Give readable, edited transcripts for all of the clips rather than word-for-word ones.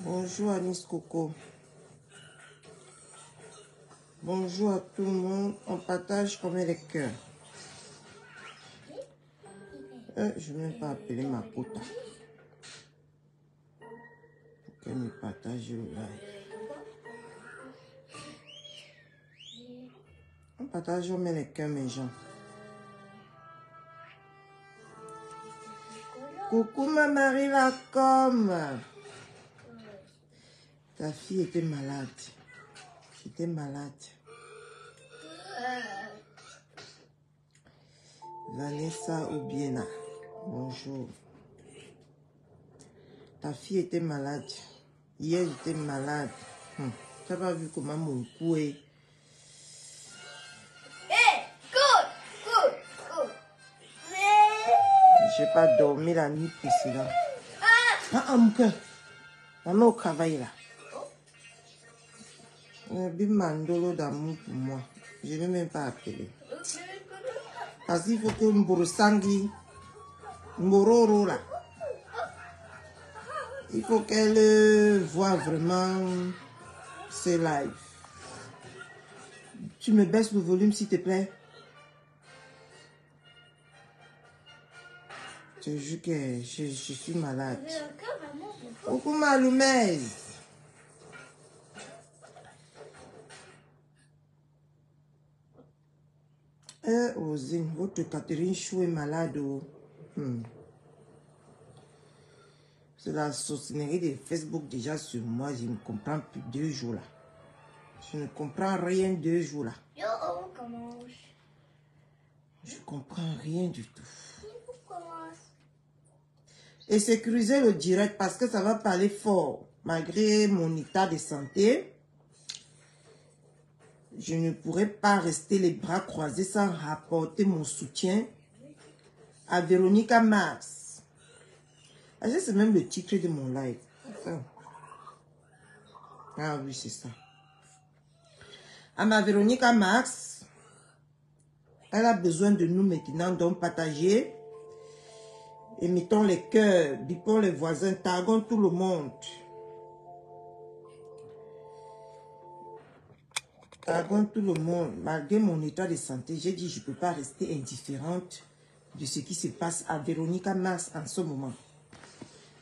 Bonjour Anis Coco. Bonjour à tout le monde. On partage comme les cœurs. Je ne vais même pas appeler ma pota. Pour qu'elle me partage le live. On partage, on met les cœurs, mes gens. Coucou ma Marie Lacombe. Ta fille était malade. J'étais malade. Vanessa Oubiena. Bonjour. Ta fille était malade. Hier, j'étais malade. Tu n'as pas vu comment mon cou est. Je n'ai pas dormi la nuit précédente. Mon cœur. On est au travail là. Un mandolo d'amour pour moi. Je ne vais même pas appeler. Parce qu'il faut que Mborosangi, Mbororo là, il faut qu'elle voit vraiment ce live. Tu me baisses le volume s'il te plaît. Je te jure que je suis malade. Coucou Maloumez. Osine, votre Catherine Chou est malade. C'est la sorcellerie de Facebook déjà sur moi. Je ne comprends plus 2 jours là. Je ne comprends rien 2 jours là. Je comprends rien du tout. Et sécuriser le direct parce que ça va parler fort. Malgré mon état de santé, je ne pourrais pas rester les bras croisés sans rapporter mon soutien à Véronica Mars. C'est même le titre de mon live. Ah oui, c'est ça. À ma Véronica Mars, elle a besoin de nous maintenant, donc partager. Et mettons les cœurs, bipons les voisins, taguons tout le monde. Taguons tout le monde. Malgré mon état de santé, j'ai dit je ne peux pas rester indifférente de ce qui se passe à Véronica Mars en ce moment.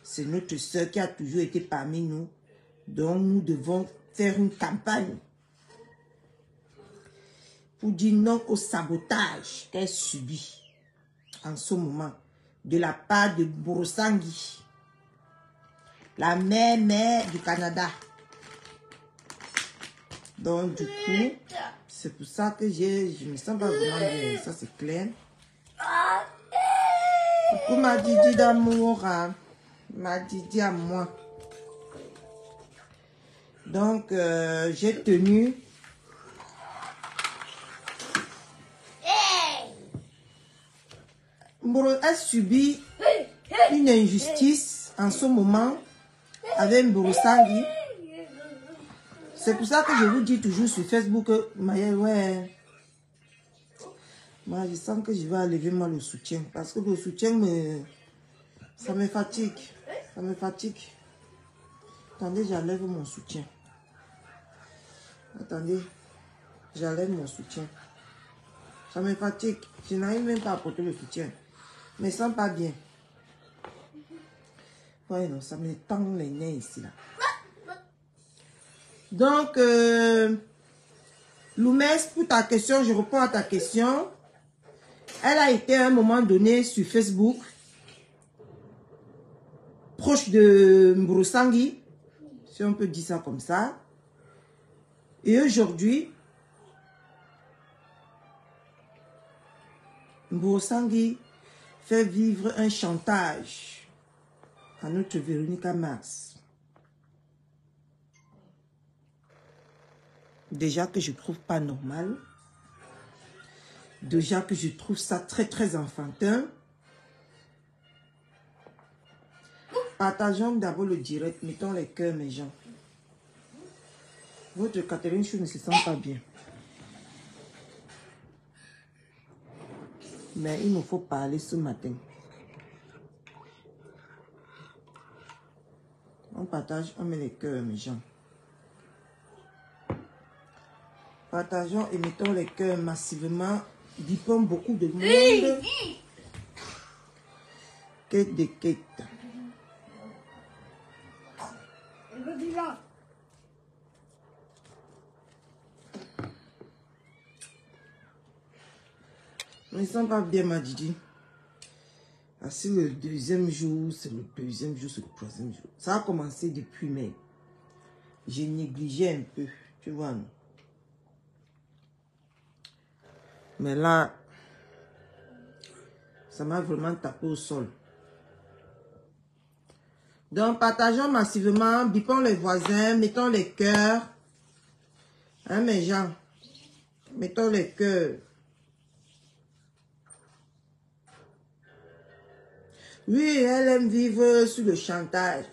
C'est notre soeur qui a toujours été parmi nous. Donc nous devons faire une campagne pour dire non au sabotage qu'elle subit en ce moment de la part de Mborosangi, la mère du Canada. Donc du coup, c'est pour ça que je me sens pas vraiment bien. Ça c'est clair. Coucou ma Didi d'amour, hein. Ma Didi à moi. Donc j'ai tenu elle subit une injustice en ce moment avec Mborosangi. C'est pour ça que je vous dis toujours sur Facebook, ouais, moi je sens que je vais enlever moi le soutien. Parce que le soutien, ça me fatigue. Ça me fatigue. Attendez, j'enlève mon soutien. Attendez, j'enlève mon soutien. Ça me fatigue. Je n'arrive même pas à porter le soutien. Je ne me sens pas bien. Ouais, non, ça me tend les nez ici, là. Donc, Loumès, pour ta question, je réponds à ta question. Elle a été à un moment donné sur Facebook, proche de Mborosangi, si on peut dire ça comme ça. Et aujourd'hui, Mborosangi fait vivre un chantage à notre Véronica Mars. Déjà que je trouve pas normal. Déjà que je trouve ça très très enfantin. Partageons d'abord le direct. Mettons les cœurs, mes gens. Votre Catherine Chou ne se sent pas bien. Mais il nous faut parler ce matin. On partage, on met les cœurs, mes gens. Partageons et mettons les cœurs massivement. Bipons beaucoup de monde. Quête de quête. Mais ils sont pas bien, ma Didi. Ah, c'est le deuxième jour, c'est le deuxième jour, c'est le troisième jour. Ça a commencé depuis mai. J'ai négligé un peu, tu vois. Non? Mais là, ça m'a vraiment tapé au sol. Donc, partageons massivement, bipons les voisins, mettons les cœurs. Hein, mes gens? Mettons les cœurs. Oui, elle aime vivre sur le chantage.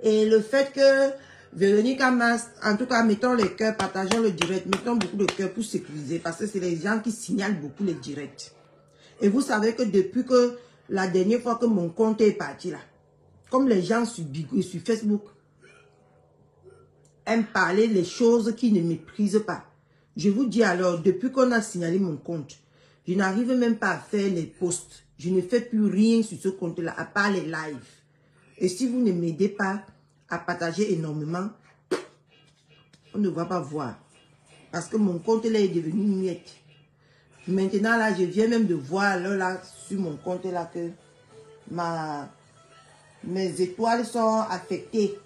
Et le fait que Véronique Amas, en tout cas, mettons les cœurs, partageons le direct, mettons beaucoup de cœurs pour sécuriser, parce que c'est les gens qui signalent beaucoup les directs. Et vous savez que depuis que la dernière fois que mon compte est parti là, comme les gens sur Bigo et sur Facebook aiment parler les choses qu'ils ne méprisent pas. Je vous dis alors, depuis qu'on a signalé mon compte, je n'arrive même pas à faire les posts. Je ne fais plus rien sur ce compte-là, à part les lives. Et si vous ne m'aidez pas à partager énormément, on ne va pas voir. Parce que mon compte là est devenu muette. Maintenant là, je viens même de voir là, sur mon compte là que mes étoiles sont affectées.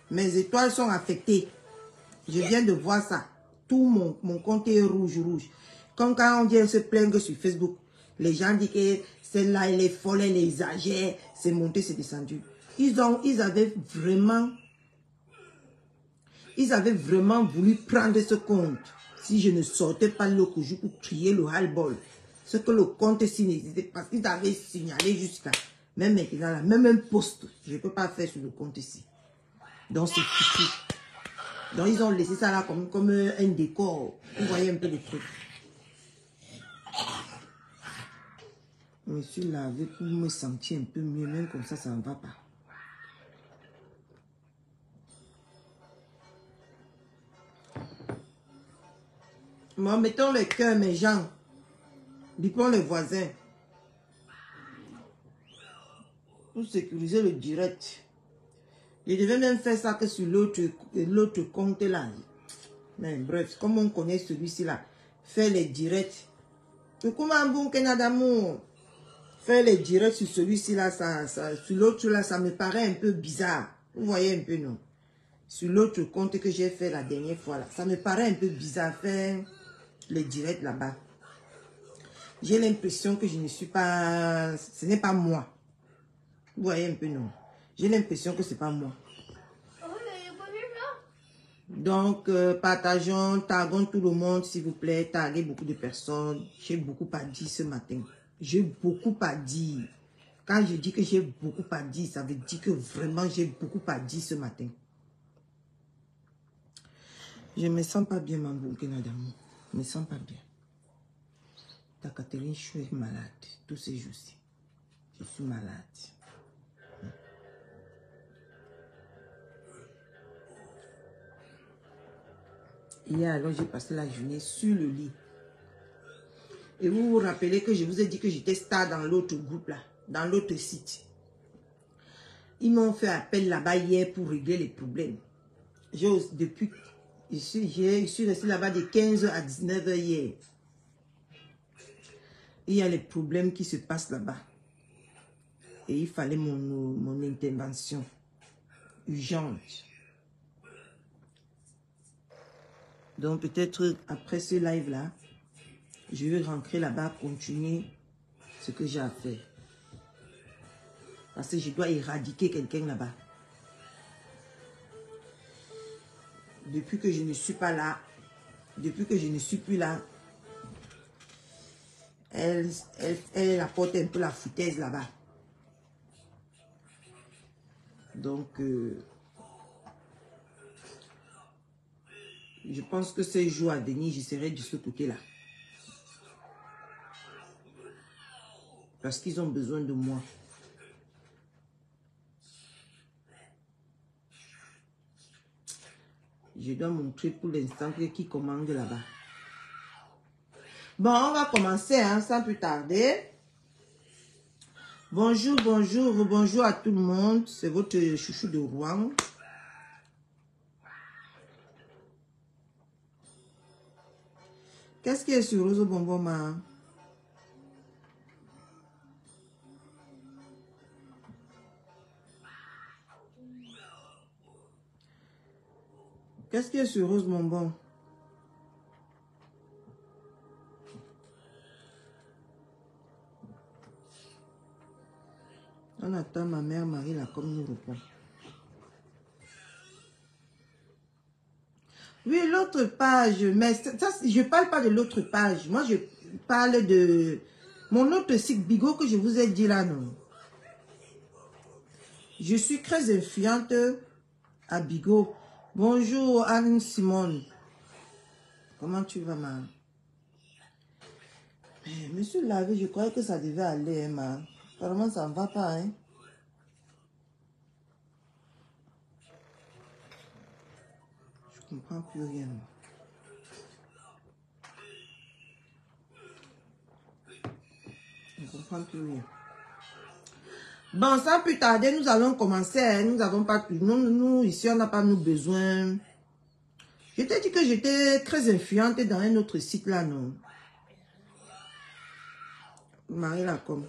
Mes étoiles sont affectées. Je viens de voir ça. Tout mon compte est rouge. Comme quand on vient se plaindre sur Facebook, les gens disent que celle-là, elle est folle, elle exagère, c'est monté, c'est descendu. Ils avaient vraiment voulu prendre ce compte. Si je ne sortais pas le jour pour crier le ras-le-bol. Ce que le compte s'il n'existait pas, ils avaient signalé jusqu'à. Même maintenant, là, même un post, je ne peux pas faire sur le compte ici. Donc c'est foutu. Donc ils ont laissé ça là comme un décor. Vous voyez un peu le truc. Je me suis lavé pour me sentir un peu mieux. Même comme ça ne va pas. Bon, mettons le cœur, mes gens. Bipons les voisins. Pour sécuriser le direct. Je devais même faire ça que sur l'autre compte là. Mais bref, comme on connaît celui-ci là, faire les directs. Comment bon d'amour? Faire les directs sur celui-ci là, sur l'autre là, ça me paraît un peu bizarre. Vous voyez un peu, non? Sur l'autre compte que j'ai fait la dernière fois là, ça me paraît un peu bizarre faire les directs là-bas. J'ai l'impression que je ne suis pas... Ce n'est pas moi. Vous voyez un peu, non? J'ai l'impression que ce n'est pas moi. Donc, partageons, taguons tout le monde, s'il vous plaît. Taguez beaucoup de personnes. J'ai beaucoup à dire ce matin. J'ai beaucoup à dire. Quand je dis que j'ai beaucoup à dire, ça veut dire que vraiment j'ai beaucoup à dire ce matin. Je ne me sens pas bien, ma bouquine d'amour. Je ne me sens pas bien. Ta Catherine, je suis malade tous ces jours-ci. Je suis malade. Hier, alors, j'ai passé la journée sur le lit. Et vous vous rappelez que je vous ai dit que j'étais star dans l'autre groupe là, dans l'autre site. Ils m'ont fait appel là-bas hier pour régler les problèmes. Depuis, je suis restée là-bas de 15h à 19h hier. Il y a les problèmes qui se passent là-bas. Et il fallait mon intervention urgente. Donc peut-être après ce live-là, je vais rentrer là-bas, continuer ce que j'ai à faire. Parce que je dois éradiquer quelqu'un là-bas. Depuis que je ne suis pas là, depuis que je ne suis plus là, elle apporte un peu la foutaise là-bas. Donc, je pense que ces jours à venir, je serai de ce côté-là. Parce qu'ils ont besoin de moi. Je dois montrer pour l'instant qui commande là-bas. Bon, on va commencer hein, sans plus tarder. Bonjour, bonjour, bonjour à tout le monde. C'est votre chouchou de Rouen. Qu'est-ce qui est sur Rose Bonbon, ma? Qu'est-ce qui est sur Rose Bonbon? On attend ma mère Marie là comme nous répond. Oui, l'autre page, mais ça, je parle pas de l'autre page. Moi, je parle de mon autre site Bigo que je vous ai dit là, non. Je suis très influente à Bigo. Bonjour Anne Simone. Comment tu vas, ma? Je me suis lavé, je croyais que ça devait aller, hein, ma. Apparemment, ça ne va pas, hein. Je ne comprends plus rien. Je ne comprends plus rien. Bon, sans plus tarder, nous allons commencer. Hein. Nous n'avons pas... Nous, ici, on n'a pas nous besoin. Je t'ai dit que j'étais très influente dans un autre site là, non? Marie Lacombe.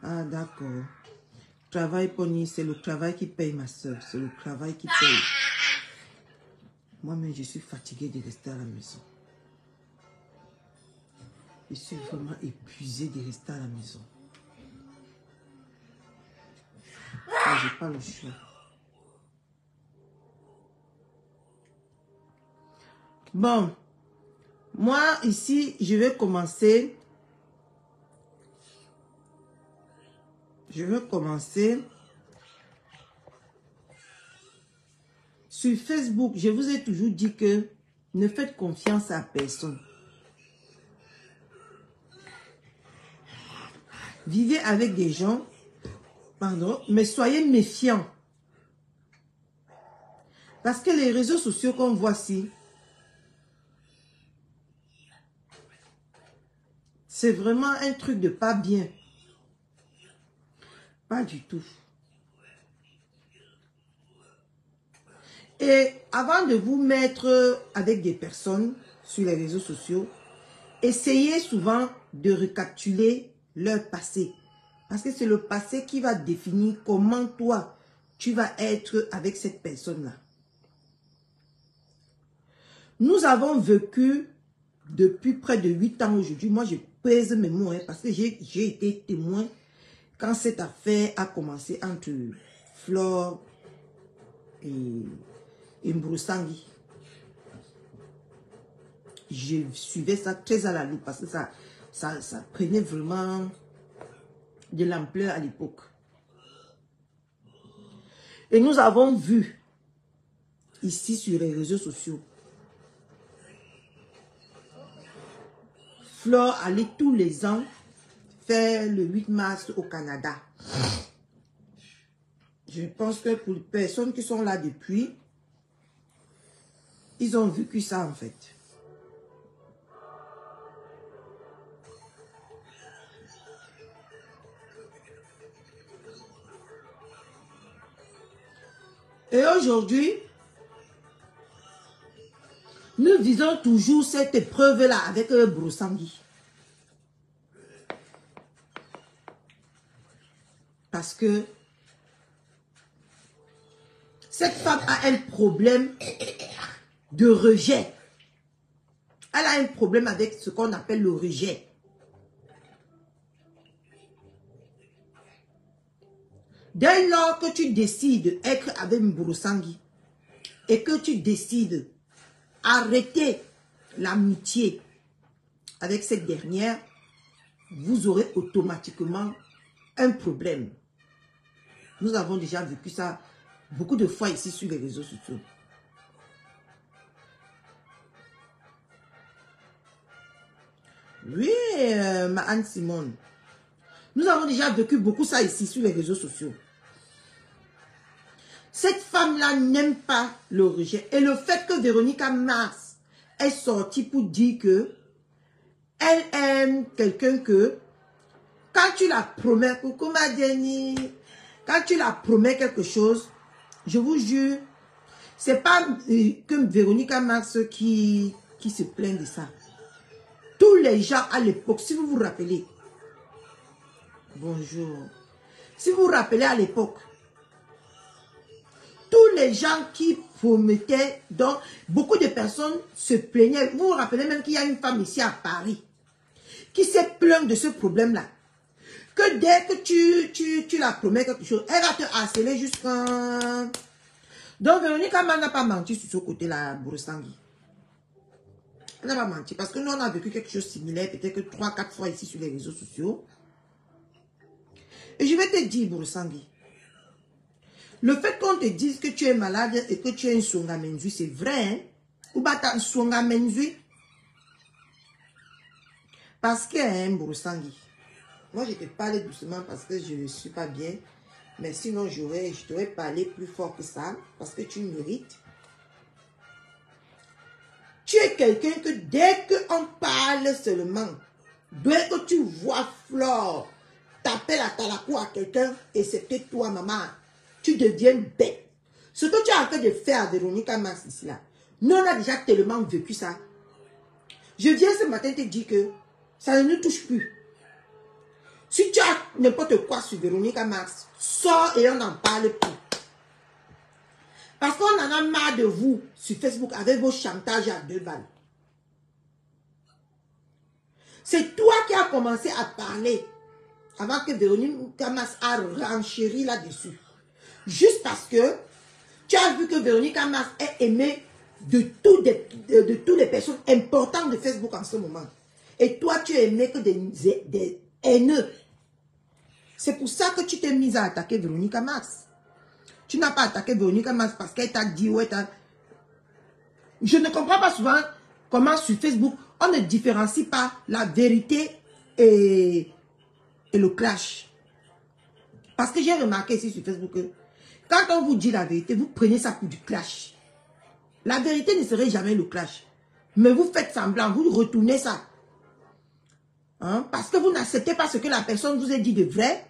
Ah, d'accord. Travail pony, c'est le travail qui paye, ma soeur. C'est le travail qui paye. Moi-même, je suis fatiguée de rester à la maison. Je suis vraiment épuisée de rester à la maison. Mais je n'ai pas le choix. Bon. Moi, ici, je vais commencer. Sur Facebook, je vous ai toujours dit que ne faites confiance à personne. Vivez avec des gens, pardon, mais soyez méfiants. Parce que les réseaux sociaux qu'on voit ici, c'est vraiment un truc de pas bien. Pas du tout. Et avant de vous mettre avec des personnes sur les réseaux sociaux, essayez souvent de recapituler leur passé. Parce que c'est le passé qui va définir comment toi, tu vas être avec cette personne-là. Nous avons vécu depuis près de 8 ans aujourd'hui. Moi, je pèse mes mots hein, parce que j'ai été témoin quand cette affaire a commencé entre Flore et Mbroussangi. Je suivais ça très à la loupe parce que ça prenait vraiment de l'ampleur à l'époque. Et nous avons vu ici sur les réseaux sociaux Flore allait tous les ans faire le 8 mars au Canada. Je pense que pour les personnes qui sont là depuis, ils ont vécu ça en fait. Et aujourd'hui, nous visons toujours cette épreuve-là avec Mbroussangi. Parce que cette femme a un problème de rejet. Elle a un problème avec ce qu'on appelle le rejet. Dès lors que tu décides d'être avec Mbroussangi et que tu décides d'arrêter l'amitié avec cette dernière, vous aurez automatiquement un problème. Nous avons déjà vécu ça beaucoup de fois ici sur les réseaux sociaux. Oui, ma Anne Simone. Nous avons déjà vécu beaucoup ça ici sur les réseaux sociaux. Cette femme-là n'aime pas le rejet. Et le fait que Véronica Mars est sortie pour dire que elle aime quelqu'un que, quand tu la promets, coucou ma Jenny, quand tu la promets quelque chose, je vous jure, c'est pas que Véronica Mars qui se plaint de ça. Tous les gens à l'époque, si vous vous rappelez, bonjour, si vous vous rappelez à l'époque, tous les gens qui promettaient, donc beaucoup de personnes se plaignaient. Vous vous rappelez même qu'il y a une femme ici à Paris qui s'est plainte de ce problème-là. Que dès que tu la promets quelque chose, elle va te harceler jusqu'à... Donc Véronica n'a pas menti sur ce côté-là, Bourosangui. Elle n'a pas menti parce que nous on a vécu quelque chose de similaire, peut-être que 3-4 fois ici sur les réseaux sociaux. Et je vais te dire, Bourosangui, le fait qu'on te dise que tu es malade et que tu es un songamenzui, c'est vrai, hein? Ou bien tu as un songamenzui. Parce que, hein, Bourosangui, moi je te parle doucement parce que je ne suis pas bien. Mais sinon, je t'aurais parlé plus fort que ça parce que tu mérites. Tu es quelqu'un que dès qu'on parle seulement, dès que tu vois Flore taper la talakou à quelqu'un et c'était toi, maman, tu deviens bête. Ce que tu es en train de faire à Véronica Mars ici, là, nous on a déjà tellement vécu ça. Je viens ce matin te dire que ça ne nous touche plus. Si tu as n'importe quoi sur Véronica Mars, sors et on n'en parle plus. Parce qu'on en a marre de vous sur Facebook avec vos chantages à 2 balles. C'est toi qui as commencé à parler avant que Véronica Mars a renchéri là-dessus. Juste parce que tu as vu que Véronica Mars est aimée de toutes les personnes importantes de Facebook en ce moment. Et toi, tu es aimé que des haineux. C'est pour ça que tu t'es mise à attaquer Véronica Mars. Tu n'as pas attaqué Véronica Mars parce qu'elle t'a dit, ouais, je ne comprends pas souvent comment sur Facebook, on ne différencie pas la vérité et le clash. Parce que j'ai remarqué ici sur Facebook que quand on vous dit la vérité, vous prenez ça pour du clash. La vérité ne serait jamais le clash. Mais vous faites semblant, vous retournez ça. Hein? Parce que vous n'acceptez pas ce que la personne vous a dit de vrai.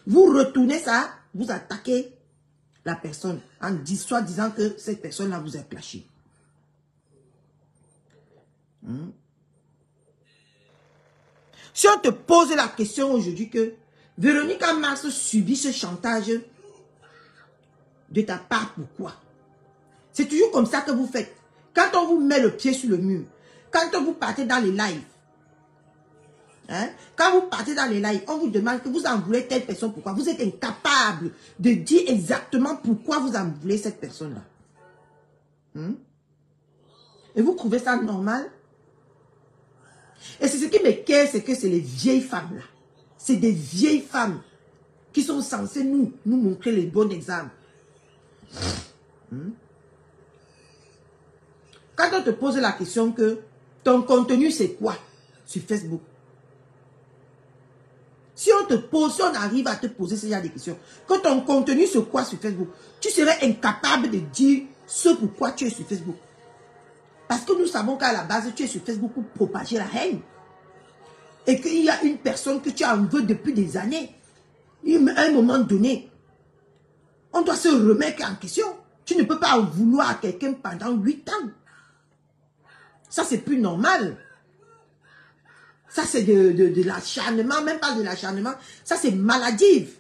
Vous retournez ça, vous attaquez la personne en soit disant que cette personne-là vous a clashé. Si on te pose la question aujourd'hui que Véronica Mars subit ce chantage de ta part, pourquoi? C'est toujours comme ça que vous faites. Quand on vous met le pied sur le mur, quand vous partez dans les lives, hein? Quand vous partez dans les lives, on vous demande que vous en voulez telle personne, pourquoi? Vous êtes incapable de dire exactement pourquoi vous en voulez cette personne-là. Et vous trouvez ça normal? Et c'est ce qui me quiert, c'est que c'est les vieilles femmes là. C'est des vieilles femmes qui sont censées nous montrer les bons exemples. Quand on te pose la question que ton contenu c'est quoi sur Facebook? Si on te pose, si on arrive à te poser ce genre de questions, que ton contenu c'est quoi sur Facebook, tu serais incapable de dire ce pourquoi tu es sur Facebook. Parce que nous savons qu'à la base, tu es sur Facebook pour propager la haine. Et qu'il y a une personne que tu en veux depuis des années. À un moment donné, on doit se remettre en question. Tu ne peux pas en vouloir à quelqu'un pendant 8 ans. Ça, c'est plus normal. Ça, c'est de l'acharnement, même pas de l'acharnement. Ça, c'est maladif.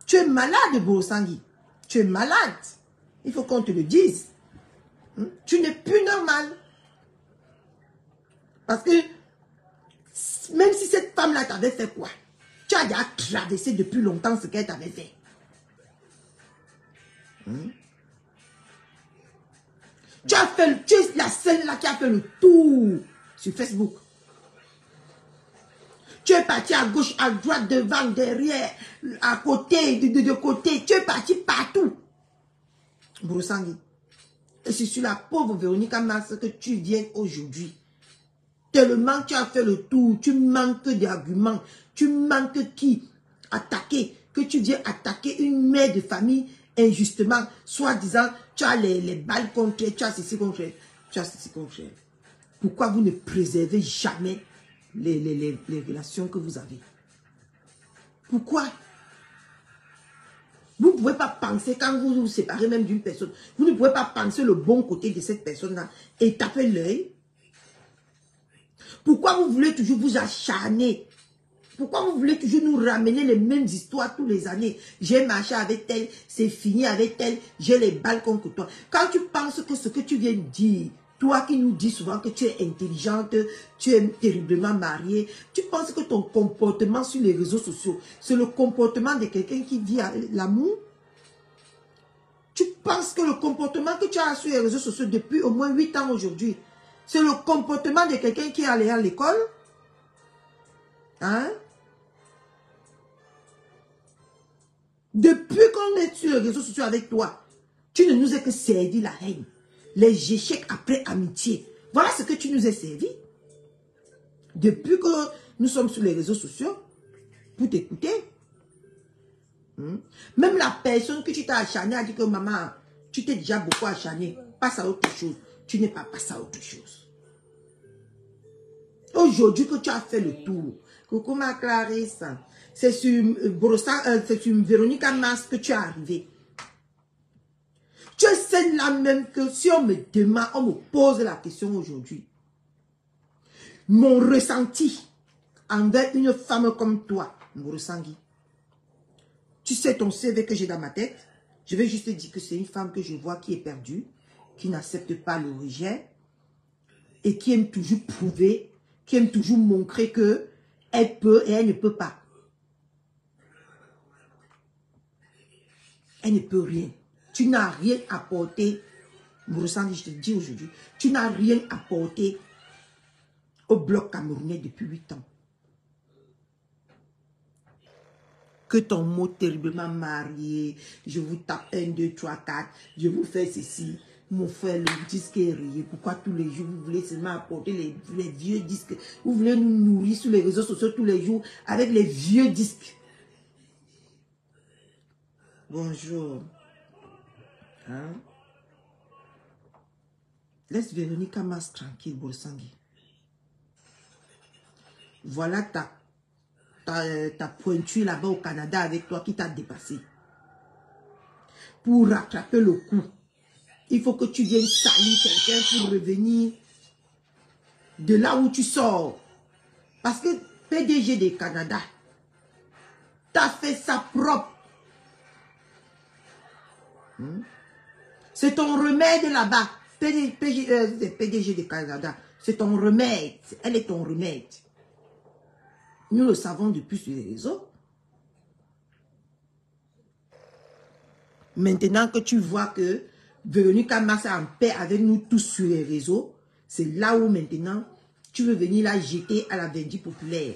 Tu es malade, Bourosangui. Tu es malade. Il faut qu'on te le dise. Tu n'es plus normal. Parce que même si cette femme-là t'avait fait quoi, tu as déjà traversé depuis longtemps ce qu'elle t'avait fait. Tu es la seule là qui a fait le tour sur Facebook. Tu es parti à gauche, à droite, devant, derrière, à côté, de côté. Tu es parti partout. Bourosangui. Et c'est sur la pauvre Véronica Mars que tu viens aujourd'hui. Tellement tu as fait le tour, tu manques d'arguments, tu manques qui attaquer. que tu viens attaquer une mère de famille injustement, soit disant, tu as les balles contre elle, tu as ceci contre elle, tu as ceci contre elle. Pourquoi vous ne préservez jamais les relations que vous avez? Pourquoi? Vous ne pouvez pas penser, quand vous vous séparez même d'une personne, vous ne pouvez pas penser le bon côté de cette personne-là et taper l'œil. Pourquoi vous voulez toujours vous acharner? Pourquoi vous voulez toujours nous ramener les mêmes histoires tous les années? J'ai marché avec elle, c'est fini avec elle, j'ai les balles contre toi. Quand tu penses que ce que tu viens de dire, toi qui nous dis souvent que tu es intelligente, tu es terriblement mariée, tu penses que ton comportement sur les réseaux sociaux, c'est le comportement de quelqu'un qui vit l'amour? Tu penses que le comportement que tu as sur les réseaux sociaux depuis au moins 8 ans aujourd'hui, c'est le comportement de quelqu'un qui est allé à l'école? Hein? Depuis qu'on est sur les réseaux sociaux avec toi, tu ne nous as que servi la haine. Les échecs après amitié. Voilà ce que tu nous as servi. Depuis que nous sommes sur les réseaux sociaux, pour t'écouter. Même la personne que tu t'as acharné a dit que maman, tu t'es déjà beaucoup acharné. Passe à autre chose. Tu n'es pas passé à autre chose. Aujourd'hui que tu as fait le tour. Coucou ma Clarisse. C'est sur Véronica Mars que tu es arrivé. Tu sais là même que si on me demande, on me pose la question aujourd'hui. Mon ressenti envers une femme comme toi, mon ressenti. Tu sais ton CV que j'ai dans ma tête. Je vais juste te dire que c'est une femme que je vois qui est perdue, qui n'accepte pas le rejet et qui aime toujours prouver, qui aime toujours montrer que elle peut et elle ne peut pas. Elle ne peut rien. Tu n'as rien apporté, mon ressenti, je te dis aujourd'hui, tu n'as rien apporté au bloc camerounais depuis 8 ans. Que ton mot terriblement marié, je vous tape 1, 2, 3, 4, je vous fais ceci. Mon frère, le disque est rayé. Pourquoi tous les jours vous voulez seulement apporter les vieux disques? Vous voulez nous nourrir sur les réseaux sociaux tous les jours avec les vieux disques. Bonjour. Hein? Laisse Véronica Mars tranquille, Bolsangui. Voilà ta pointure là-bas au Canada avec toi qui t'a dépassé. Pour rattraper le coup, il faut que tu viennes salir quelqu'un pour revenir de là où tu sors. Parce que PDG des Canada, t'as fait ça propre. C'est ton remède là-bas. PDG des Canada, c'est ton remède. Elle est ton remède. Nous le savons depuis sur les réseaux. Maintenant que tu vois que Véronica Mars est en paix avec nous tous sur les réseaux, c'est là où maintenant tu veux venir la jeter à la vendue populaire.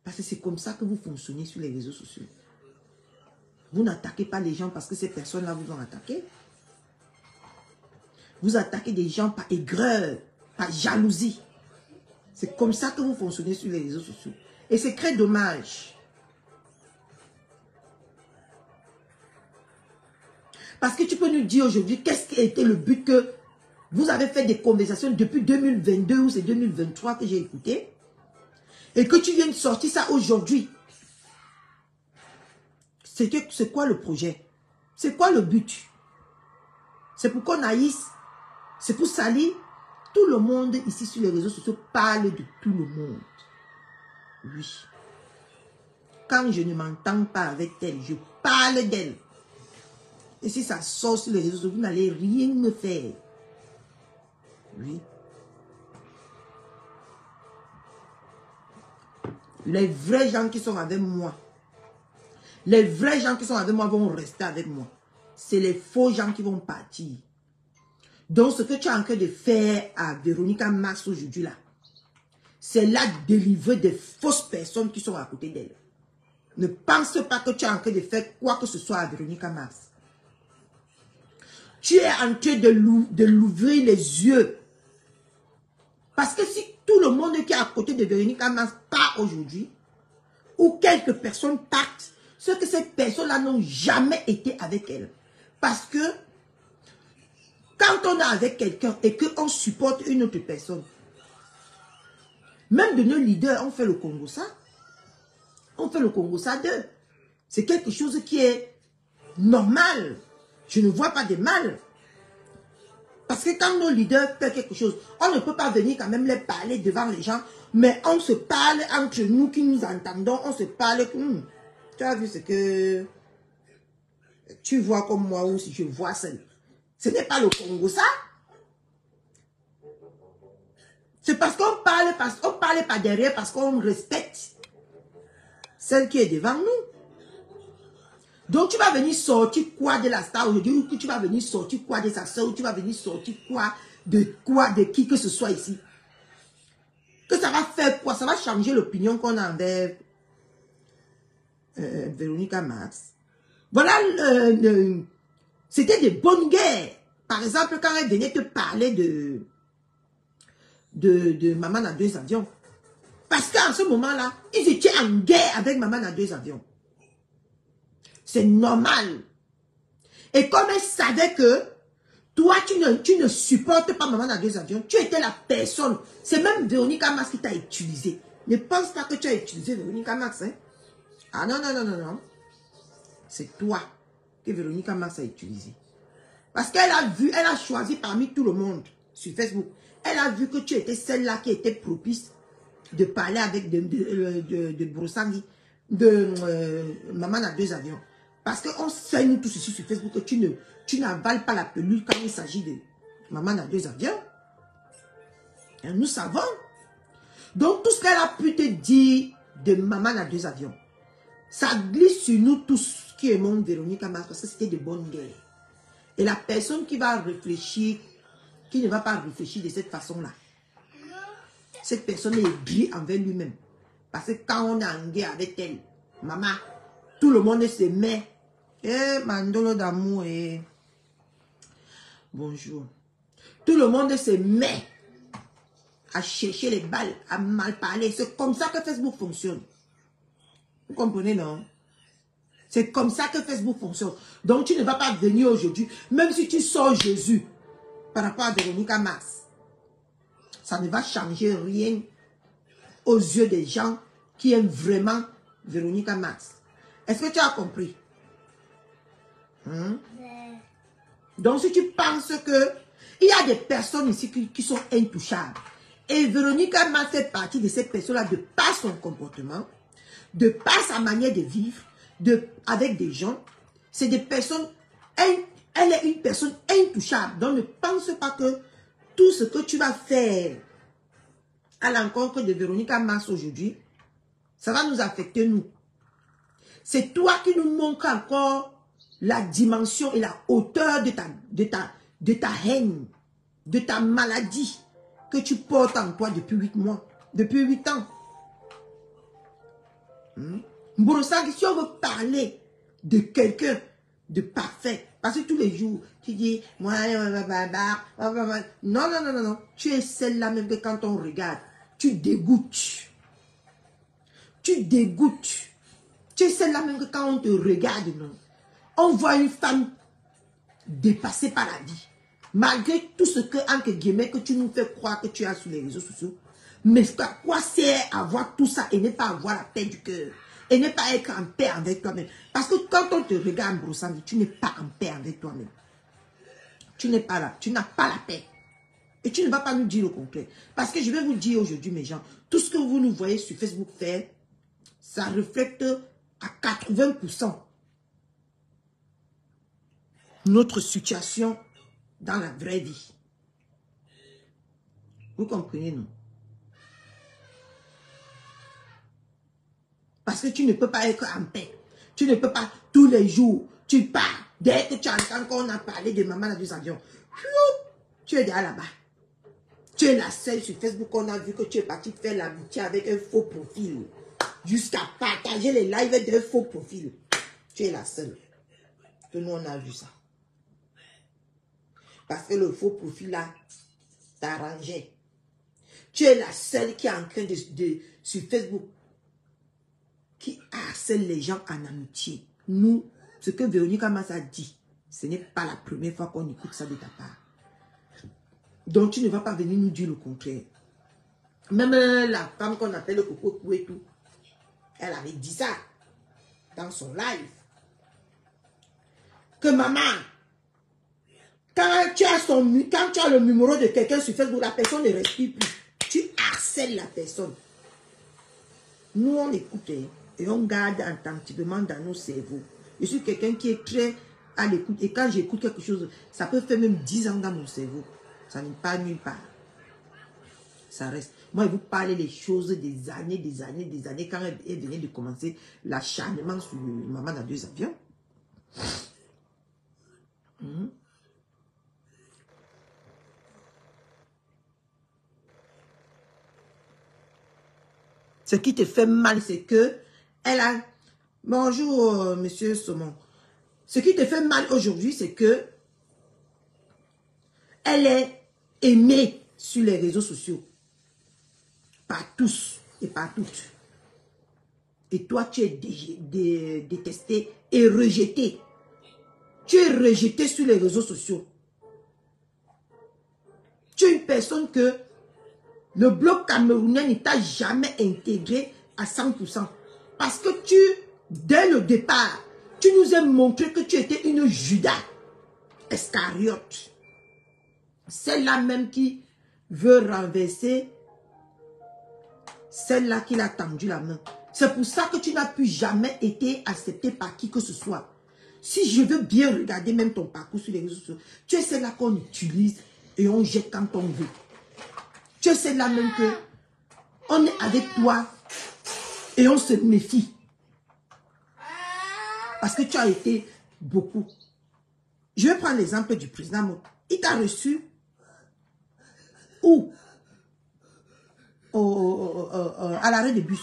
Parce que c'est comme ça que vous fonctionnez sur les réseaux sociaux. Vous n'attaquez pas les gens parce que ces personnes-là vous ont attaqué. Vous attaquez des gens par aigreur, par jalousie. C'est comme ça que vous fonctionnez sur les réseaux sociaux. Et c'est très dommage. Parce que tu peux nous dire aujourd'hui qu'est-ce qui a été le but que vous avez fait des conversations depuis 2022 ou c'est 2023 que j'ai écouté. Et que tu viens de sortir ça aujourd'hui. C'est quoi le projet? C'est quoi le but? C'est pour qu'on haïsse? C'est pour salir? Tout le monde ici sur les réseaux sociaux parle de tout le monde. Oui. Quand je ne m'entends pas avec elle, je parle d'elle. Et si ça sort sur les réseaux sociaux, vous n'allez rien me faire. Oui. Les vrais gens qui sont avec moi, les vrais gens qui sont avec moi vont rester avec moi. C'est les faux gens qui vont partir. Donc, ce que tu es en train de faire à Véronica Mars aujourd'hui là, c'est là de délivrer des fausses personnes qui sont à côté d'elle. Ne pense pas que tu es en train de faire quoi que ce soit à Véronica Mars. Tu es en train de l'ouvrir les yeux. Parce que si tout le monde qui est à côté de Véronica Mars part aujourd'hui, ou quelques personnes partent, c'est que ces personnes-là n'ont jamais été avec elle. Parce que quand on est avec quelqu'un et qu'on supporte une autre personne, même de nos leaders, on fait le Congo ça. On fait le Congo ça d'eux. C'est quelque chose qui est normal. Je ne vois pas de mal. Parce que quand nos leaders font quelque chose, on ne peut pas venir quand même les parler devant les gens, mais on se parle entre nous qui nous entendons, on se parle. Tu as vu ce que tu vois comme moi ou si je vois ça. Ce n'est pas le Congo ça. C'est parce qu'on parle, pas derrière, parce qu'on respecte celle qui est devant nous. Donc tu vas venir sortir quoi de la star aujourd'hui, ou tu vas venir sortir quoi de sa soeur, ou tu vas venir sortir quoi de qui que ce soit ici. Que ça va faire quoi? Ça va changer l'opinion qu'on a envers Véronica Mars. Voilà, c'était des bonnes guerres. Par exemple, quand elle venait te parler de Maman à 2 avions. Parce qu'en ce moment-là, ils étaient en guerre avec Maman à 2 avions. C'est normal. Et comme elle savait que toi, tu ne supportes pas Maman à 2 avions, tu étais la personne. C'est même Véronica Mars qui t'a utilisé. Ne pense pas que tu as utilisé Véronica Mars. Hein? Ah non, non, non, non, non. C'est toi que Véronica Mars a utilisé. Parce qu'elle a vu, elle a choisi parmi tout le monde sur Facebook. Elle a vu que tu étais celle-là qui était propice de parler avec de Brossangui, de Maman à 2 avions. Parce qu'on sait nous tous ici sur Facebook que tu n'avales pas la pelule quand il s'agit de Maman à 2 avions. Et nous savons. Donc tout ce qu'elle a pu te dire de Maman à 2 avions, ça glisse sur nous tous qui aimons Véronica Mars parce que c'était de bonnes guerres. Et la personne qui va réfléchir, qui ne va pas réfléchir de cette façon-là, cette personne est aigrie envers lui-même. Parce que quand on est en guerre avec elle, maman, tout le monde se met. Eh, Mandolo d'amour et... Bonjour. Tout le monde se met à chercher les balles, à mal parler. C'est comme ça que Facebook fonctionne. Vous comprenez, non? C'est comme ça que Facebook fonctionne. Donc, tu ne vas pas venir aujourd'hui, même si tu sors Jésus par rapport à Véronica Mars. Ça ne va changer rien aux yeux des gens qui aiment vraiment Véronica Mars. Est-ce que tu as compris? Donc, si tu penses que il y a des personnes ici qui sont intouchables, et Véronica Mars fait partie de ces personnes-là de par son comportement, de par sa manière de vivre, avec des gens, c'est des personnes, elle est une personne intouchable. Donc, ne pense pas que tout ce que tu vas faire à l'encontre de Véronica Mars aujourd'hui, ça va nous affecter nous. C'est toi qui nous montre encore la dimension et la hauteur de ta haine, de ta maladie que tu portes en toi depuis 8 mois, depuis 8 ans. Mborosangi, si on veut parler de quelqu'un de parfait, parce que tous les jours, tu dis, moi, non, non, non, non, non, tu es celle-là même que quand on regarde, tu dégoûtes. Tu dégoûtes. Tu es celle-là même que quand on te regarde, non, on voit une femme dépassée par la vie. Malgré tout ce que, entre guillemets, que tu nous fais croire que tu as sur les réseaux sociaux. Mais à quoi sert avoir tout ça et ne pas avoir la paix du cœur? Et ne pas être en paix avec toi-même. Parce que quand on te regarde, Brossangui, tu n'es pas en paix avec toi-même. Tu n'es pas là. Tu n'as pas la paix. Et tu ne vas pas nous dire le contraire. Parce que je vais vous dire aujourd'hui, mes gens, tout ce que vous nous voyez sur Facebook faire, ça reflète à 80% notre situation dans la vraie vie. Vous comprenez, non? Parce que tu ne peux pas être en paix. Tu ne peux pas tous les jours, tu pars. Dès que tu entends qu'on a parlé de Maman à 2 avions, tu es déjà là-bas. Tu es la seule sur Facebook qu'on a vu que tu es parti faire l'amitié avec un faux profil. Jusqu'à partager les lives d'un faux profil. Tu es la seule. Que nous, on a vu ça. Parce que le faux profil là, t'arrangeait. Tu es la seule qui est en train sur Facebook. qui harcèle les gens en amitié. Nous, ce que Véronique Mars a dit, ce n'est pas la première fois qu'on écoute ça de ta part. Donc, tu ne vas pas venir nous dire le contraire. Même la femme qu'on appelle le coco et tout, elle avait dit ça dans son live. Que maman, quand tu as le numéro de quelqu'un sur Facebook, la personne ne respire plus. Tu harcèles la personne. Nous, on écoute et on garde attentivement dans nos cerveaux. Je suis quelqu'un qui est très à l'écoute. Et quand j'écoute quelque chose, ça peut faire même 10 ans dans mon cerveau. Ça n'est pas nulle part. Ça reste. Moi, je vous parle des choses des années. Quand elle venait de commencer l'acharnement sur maman dans 2 avions. Ce qui te fait mal, c'est que elle a... Bonjour, monsieur Saumon. Ce qui te fait mal aujourd'hui, c'est que elle est aimée sur les réseaux sociaux. Par tous et par toutes. Et toi, tu es détesté et rejeté. Tu es rejeté sur les réseaux sociaux. Tu es une personne que le bloc camerounais ne t'a jamais intégré à 100%. Parce que dès le départ, tu nous as montré que tu étais une Judas Iscariote. Celle-là même qui veut renverser celle-là qui l'a tendu la main. C'est pour ça que tu n'as plus jamais été accepté par qui que ce soit. Si je veux bien regarder même ton parcours sur les réseaux sociaux, tu es celle-là qu'on utilise et on jette quand on veut. Tu es celle-là même que on est avec toi et on se méfie. Parce que tu as été beaucoup. Je vais prendre l'exemple du président Moto. Il t'a reçu où? À l'arrêt de bus.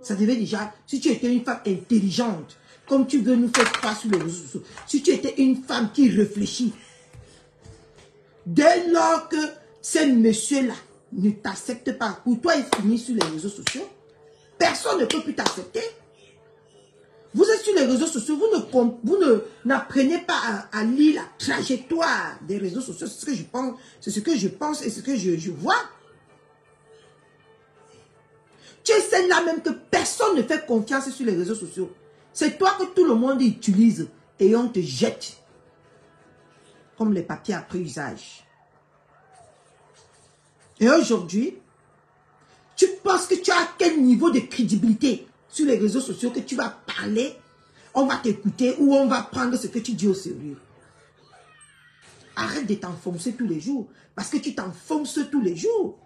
Ça devait déjà, si tu étais une femme intelligente, comme tu veux nous faire croire sur les réseaux sociaux, si tu étais une femme qui réfléchit, dès lors que ces messieurs-là ne t'acceptent pas, pour toi ils finissent sur les réseaux sociaux, personne ne peut plus t'accepter. Vous êtes sur les réseaux sociaux, vous n'apprenez pas à lire la trajectoire des réseaux sociaux. C'est ce que je pense, c'est ce que je pense et ce que je vois. Tu es celle-là même que personne ne fait confiance sur les réseaux sociaux. C'est toi que tout le monde utilise et on te jette comme les papiers après usage. Et aujourd'hui, tu penses que tu as quel niveau de crédibilité sur les réseaux sociaux que tu vas parler, on va t'écouter ou on va prendre ce que tu dis au sérieux. Arrête de t'enfoncer tous les jours parce que tu t'enfonces tous les jours.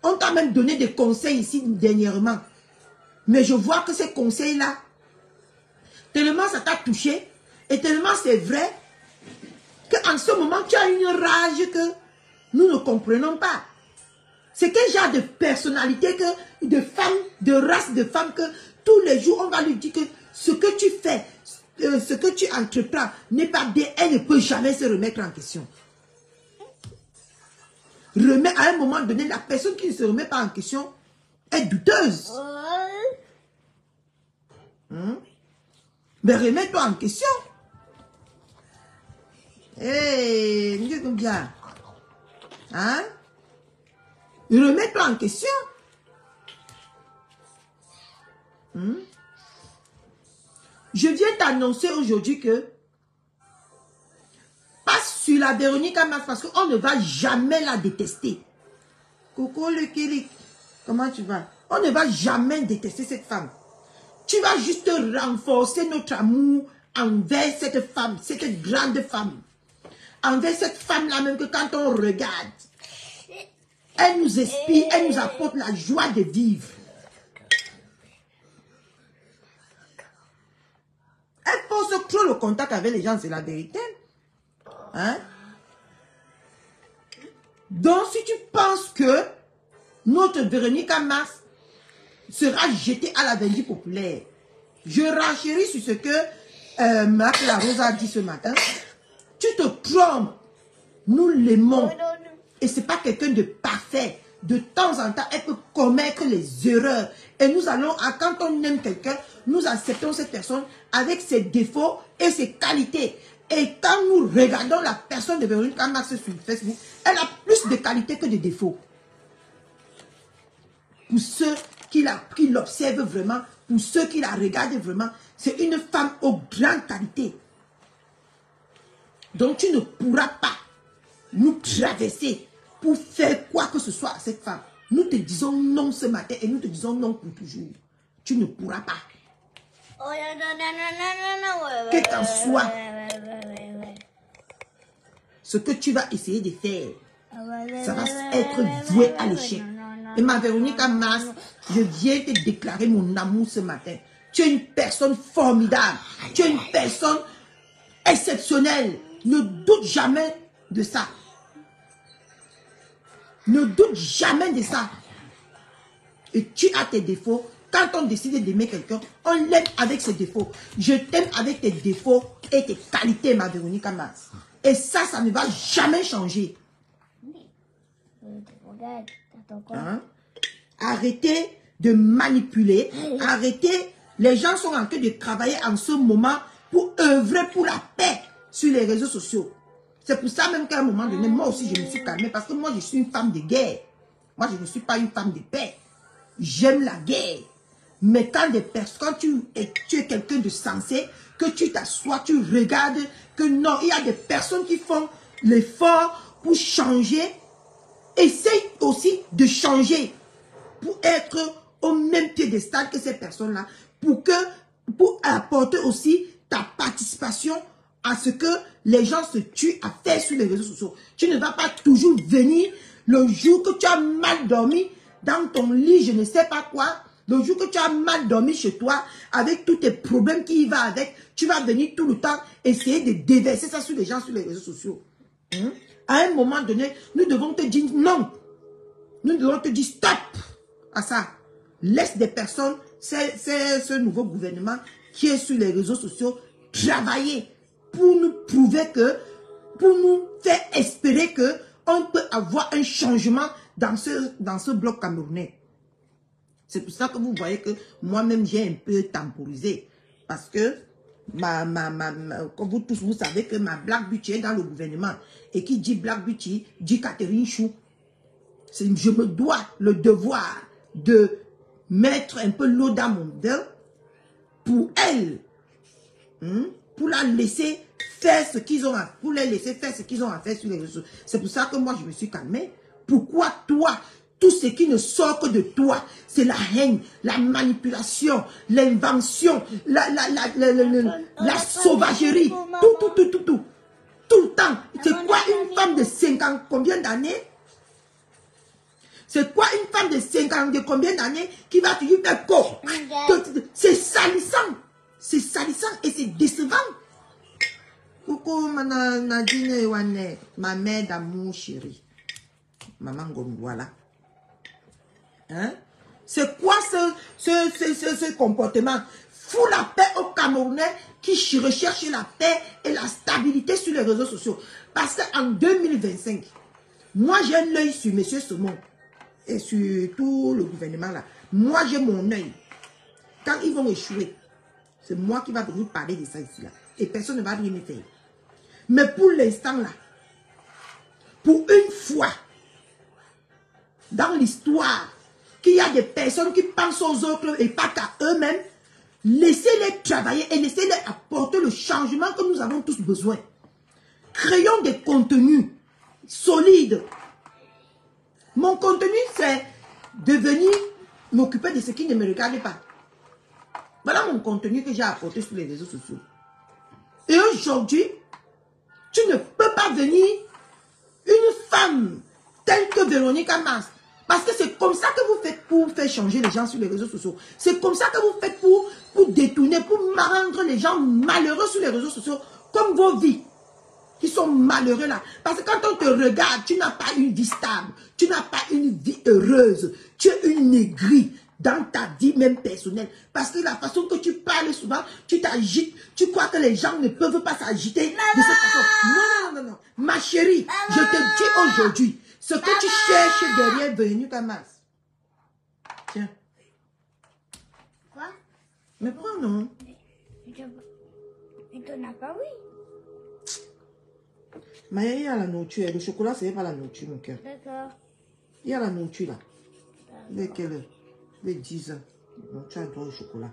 On t'a même donné des conseils ici dernièrement. Mais je vois que ces conseils-là, tellement ça t'a touché et tellement c'est vrai qu'en ce moment, tu as une rage que nous ne comprenons pas. C'est quel genre de personnalité, de femme, de race de femme que tous les jours, on va lui dire que ce que tu fais, ce que tu entreprends n'est pas bien, elle ne peut jamais se remettre en question. À un moment donné, la personne qui ne se remet pas en question est douteuse. Mais remets-toi en question. Hé, bien. Hein? Remets-toi en question. Je viens t'annoncer aujourd'hui que passe sur la Véronique Mars parce qu'on ne va jamais la détester. Coco le Kélik, comment tu vas? On ne va jamais détester cette femme. Tu vas juste renforcer notre amour envers cette femme, cette grande femme. Envers cette femme-là même que quand on regarde, elle nous inspire, elle nous apporte la joie de vivre. Elle force trop le contact avec les gens, c'est la vérité. Hein? Donc, si tu penses que notre Véronique Mars sera jetée à la vendue populaire, je renchéris sur ce que Marc Larose a dit ce matin. Tu te trompes. Nous l'aimons. Et ce n'est pas quelqu'un de parfait. De temps en temps, elle peut commettre les erreurs. Et nous allons, quand on aime quelqu'un, nous acceptons cette personne avec ses défauts et ses qualités. Et quand nous regardons la personne de Véronica Mars sur Facebook, elle a plus de qualités que de défauts. Pour ceux qui l'observent vraiment, pour ceux qui la regardent vraiment, c'est une femme aux grandes qualités. Donc tu ne pourras pas nous traverser pour faire quoi que ce soit à cette femme. Nous te disons non ce matin et nous te disons non pour toujours. Tu ne pourras pas. Quel qu'en soit ce que tu vas essayer de faire, ça va être voué à l'échec. Et ma Véronica Mars, je viens te déclarer mon amour ce matin. Tu es une personne formidable. Tu es une personne exceptionnelle. Ne doute jamais de ça. Ne doute jamais de ça. Et tu as tes défauts. Quand on décide d'aimer quelqu'un, on l'aime avec ses défauts. Je t'aime avec tes défauts et tes qualités, ma Véronica Mars. Et ça ne va jamais changer. Hein? Arrêtez de manipuler. Arrêtez. Les gens sont en train de travailler en ce moment pour œuvrer pour la paix sur les réseaux sociaux. C'est pour ça même qu'à un moment donné, moi aussi, je me suis calmée. Parce que moi, je suis une femme de guerre. Moi, je ne suis pas une femme de paix. J'aime la guerre. Mais quand tu es quelqu'un de sensé, que tu t'assois, tu regardes, que non, il y a des personnes qui font l'effort pour changer. Essaye aussi de changer pour être au même piédestal que ces personnes-là, pour apporter aussi ta participation à ce que les gens se tuent à faire sur les réseaux sociaux. Tu ne vas pas toujours venir le jour que tu as mal dormi dans ton lit, je ne sais pas quoi, le jour que tu as mal dormi chez toi, avec tous tes problèmes qui y vont avec, tu vas venir tout le temps essayer de déverser ça sur les gens sur les réseaux sociaux. À un moment donné, nous devons te dire non. Nous devons te dire stop à ça. Laisse des personnes, c'est ce nouveau gouvernement qui est sur les réseaux sociaux, travailler pour nous prouver que, pour nous faire espérer que on peut avoir un changement dans ce bloc camerounais. C'est pour ça que vous voyez que moi-même j'ai un peu temporisé. Parce que comme vous tous, vous savez que ma Black Beauty est dans le gouvernement. Et qui dit Black Beauty, dit Catherine Chou. Je me dois le devoir de mettre un peu l'eau dans mon bain pour elle. Pour la laisser faire ce qu'ils ont à faire. Pour les laisser faire ce qu'ils ont à faire sur les réseaux. C'est pour ça que moi je me suis calmée. Pourquoi toi, tout ce qui ne sort que de toi, c'est la haine, la manipulation, l'invention, la sauvagerie, tout le temps. C'est quoi une femme de 50, combien d'années? C'est quoi une femme de 50, de combien d'années qui va te dire quoi? C'est salissant. C'est salissant et c'est décevant. Coucou, Nadine Ewane, ma mère d'amour chérie. Maman Gomboala. Hein? C'est quoi ce comportement? Fous la paix aux Camerounais qui recherchent la paix et la stabilité sur les réseaux sociaux. Parce qu'en 2025, moi j'ai un œil sur M. Somon et sur tout le gouvernement là. Moi j'ai mon œil. Quand ils vont échouer, c'est moi qui va venir parler de ça ici là. Et personne ne va rien me faire. Mais pour l'instant là, pour une fois, dans l'histoire, qu'il y a des personnes qui pensent aux autres et pas qu'à eux-mêmes, laissez-les travailler et laissez-les apporter le changement que nous avons tous besoin. Créons des contenus solides. Mon contenu, c'est de venir m'occuper de ce qui ne me regarde pas. Voilà mon contenu que j'ai apporté sur les réseaux sociaux. Et aujourd'hui, tu ne peux pas venir une femme telle que Véronica Mars. Parce que c'est comme ça que vous faites pour faire changer les gens sur les réseaux sociaux. C'est comme ça que vous faites pour détourner, pour rendre les gens malheureux sur les réseaux sociaux, comme vos vies qui sont malheureux là. Parce que quand on te regarde, tu n'as pas une vie stable, tu n'as pas une vie heureuse, tu es une aigrie dans ta vie même personnelle. Parce que la façon que tu parles souvent, tu t'agites, tu crois que les gens ne peuvent pas s'agiter de cette façon. Non. Ma chérie, je te dis aujourd'hui, Ce que tu cherches derrière Véronica Mars. Tiens. Quoi? Mais prends, non? Mais tu n'as pas, oui. Mais il y a la nourriture. Le chocolat, c'est pas la nourriture, mon cœur. D'accord. Il y a la nourriture, là. Il est quelle heure? Il est 10 heures. Donc, tu as droit au chocolat.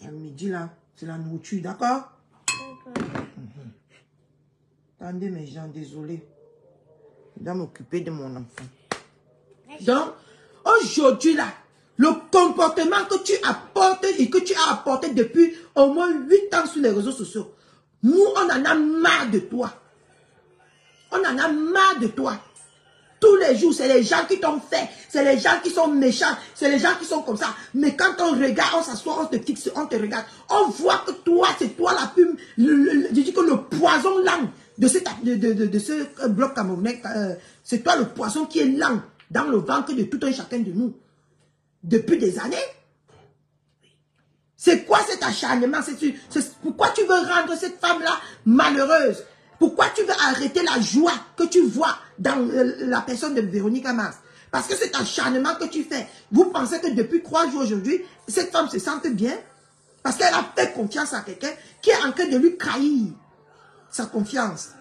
À midi, là, c'est la nourriture, d'accord? D'accord. Attendez, mes gens, désolé. Je dois m'occuper de mon enfant. Donc, aujourd'hui, là, le comportement que tu apportes et que tu as apporté depuis au moins 8 ans sur les réseaux sociaux, nous, on en a marre de toi. On en a marre de toi. Tous les jours, c'est les gens qui t'ont fait. C'est les gens qui sont méchants. C'est les gens qui sont comme ça. Mais quand on regarde, on s'assoit, on te fixe, on te regarde. On voit que toi, c'est toi la plume. Je dis que le poison lent de ce bloc camerounais, c'est toi le poison qui est lent dans le ventre de tout un chacun de nous. Depuis des années. C'est quoi cet acharnement? Pourquoi tu veux rendre cette femme-là malheureuse? Pourquoi tu veux arrêter la joie que tu vois dans la personne de Véronica Mars? Parce que cet acharnement que tu fais, vous pensez que depuis 3 jours aujourd'hui, cette femme se sente bien? Parce qu'elle a fait confiance à quelqu'un qui est en train de lui trahir sa confiance.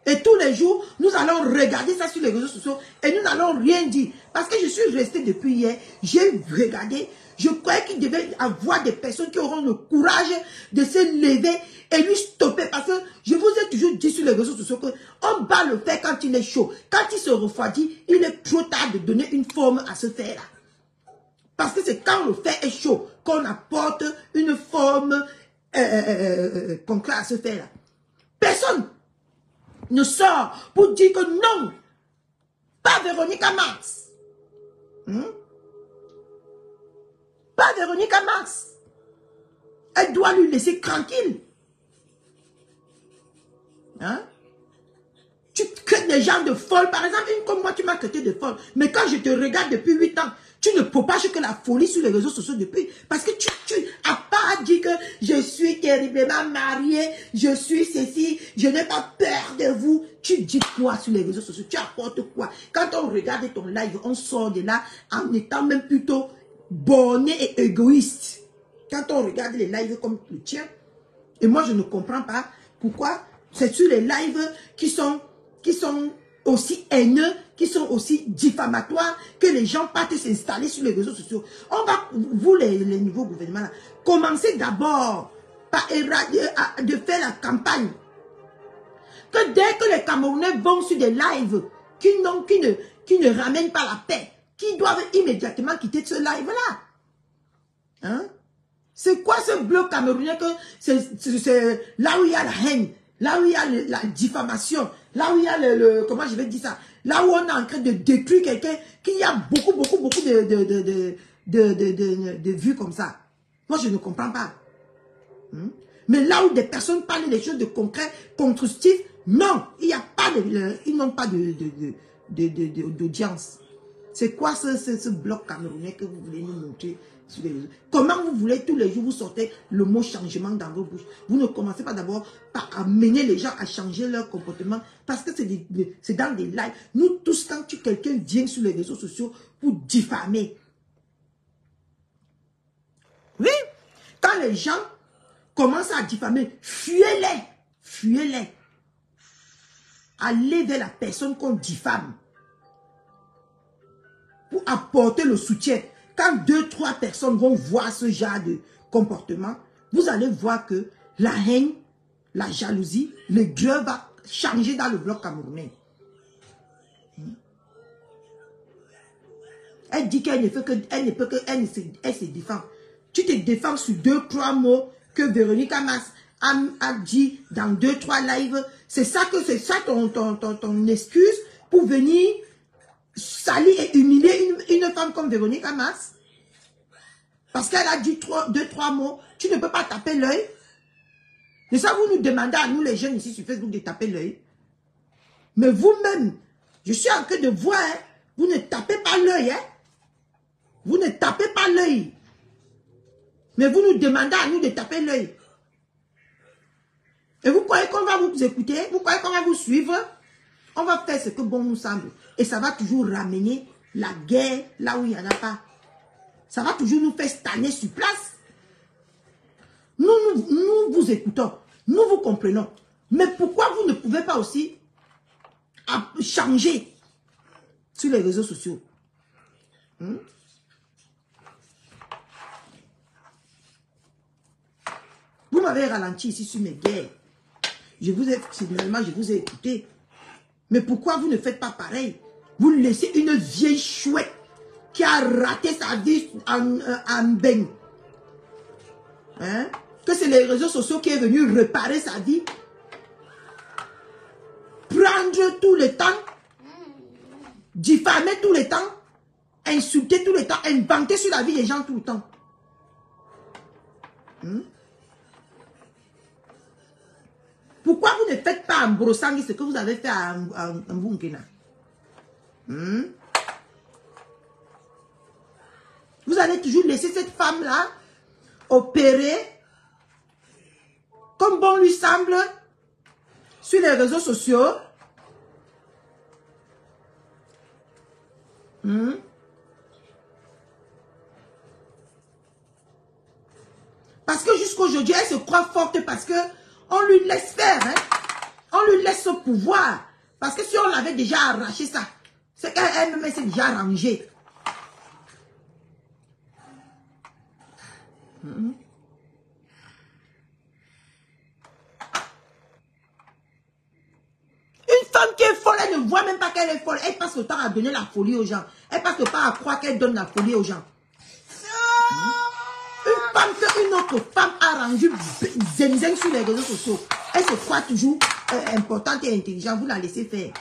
Et tous les jours, nous allons regarder ça sur les réseaux sociaux et nous n'allons rien dire. Parce que je suis restée depuis hier, j'ai regardé, je croyais qu'il devait y avoir des personnes qui auront le courage de se lever et lui stopper. Parce que je vous ai toujours dit sur les réseaux sociaux qu'on bat le fer quand il est chaud. Quand il se refroidit, il est trop tard de donner une forme à ce fer-là. Parce que c'est quand le fer est chaud qu'on apporte une forme concrète à ce fer-là. Personne ne sort pour dire que non, pas Véronica Mars. Pas Véronica Mars. Elle doit lui laisser tranquille. Hein? Tu crées des gens de folle. Par exemple, une comme moi, tu m'as traité de folle. Mais quand je te regarde depuis 8 ans, tu ne propages que la folie sur les réseaux sociaux depuis. Parce que tu n'as pas dit que je suis terriblement mariée, je suis ceci, je n'ai pas peur de vous. Tu dis quoi sur les réseaux sociaux? Tu apportes quoi? Quand on regarde ton live, on sort de là en étant même plutôt borné et égoïste. Quand on regarde les lives comme le tien, et moi je ne comprends pas pourquoi c'est sur les lives qui sont aussi haineux, qui sont aussi diffamatoires, que les gens partent s'installer sur les réseaux sociaux. On va, vous les nouveaux gouvernements, là, commencez d'abord par de faire la campagne. Que dès que les Camerounais vont sur des lives qui ne ramènent pas la paix, qui doivent immédiatement quitter ce live-là. Hein? C'est quoi ce bloc camerounais que c'est là où il y a la haine, là où il y a la diffamation, là où il y a comment je vais dire ça, là où on est en train de détruire quelqu'un, qui a beaucoup de vues comme ça. Moi, je ne comprends pas. Mais là où des personnes parlent des choses de concret, constructives, non, il n'y a pas ils n'ont pas d'audience. C'est quoi ce bloc camerounais que vous voulez nous montrer sur les réseaux? Comment vous voulez tous les jours vous sortez le mot changement dans vos bouches? Vous ne commencez pas d'abord par amener les gens à changer leur comportement parce que c'est dans des lives. Nous tous, quand quelqu'un vient sur les réseaux sociaux pour diffamer, oui, quand les gens commencent à diffamer, fuyez-les, fuyez-les. Allez vers la personne qu'on diffame pour apporter le soutien. Quand 2-3 personnes vont voir ce genre de comportement, vous allez voir que la haine, la jalousie, le gueule va changer dans le bloc camerounais. Elle dit qu'elle ne peut que, elle se défend. Tu te défends sur 2-3 mots que Véronica Mars a dit dans 2-3 lives. C'est ça ton excuse pour venir salir et humilier une femme comme Véronica Mars. Parce qu'elle a dit 2-3 mots. Tu ne peux pas taper l'œil. Et ça, vous nous demandez à nous les jeunes ici sur Facebook de taper l'œil. Mais vous-même, je suis en train de voir, hein, vous ne tapez pas l'œil. Hein? Vous ne tapez pas l'œil. Mais vous nous demandez à nous de taper l'œil. Et vous croyez qu'on va vous écouter? Vous croyez qu'on va vous suivre? On va faire ce que bon nous semble. Et ça va toujours ramener la guerre là où il n'y en a pas. Ça va toujours nous faire stagner sur place. Nous vous écoutons. Nous vous comprenons. Mais pourquoi vous ne pouvez pas aussi changer sur les réseaux sociaux? Vous m'avez ralenti ici sur mes guerres. Finalement, je vous ai écouté. Mais pourquoi vous ne faites pas pareil? Vous laissez une vieille chouette qui a raté sa vie en beigne. Hein? Que c'est les réseaux sociaux qui est venu réparer sa vie. Prendre tout le temps. Diffamer tout le temps. Insulter tout le temps. Inventer sur la vie des gens tout le temps. Pourquoi vous ne faites pas en Brossangi ce que vous avez fait en Bunkena? Vous allez toujours laisser cette femme-là opérer comme bon lui semble sur les réseaux sociaux. Parce que jusqu'aujourd'hui, elle se croit forte parce que on lui laisse faire. Hein? On lui laisse ce pouvoir. Parce que si on l'avait déjà arraché ça, c'est qu'elle-même s'est déjà rangée. Une femme qui est folle, elle ne voit même pas qu'elle est folle. Elle passe le temps à donner la folie aux gens. Elle passe le temps à croire qu'elle donne la folie aux gens. Une femme qu'une autre femme a rendu zen sur les réseaux sociaux. Elle se croit toujours importante et intelligente. Vous la laissez faire.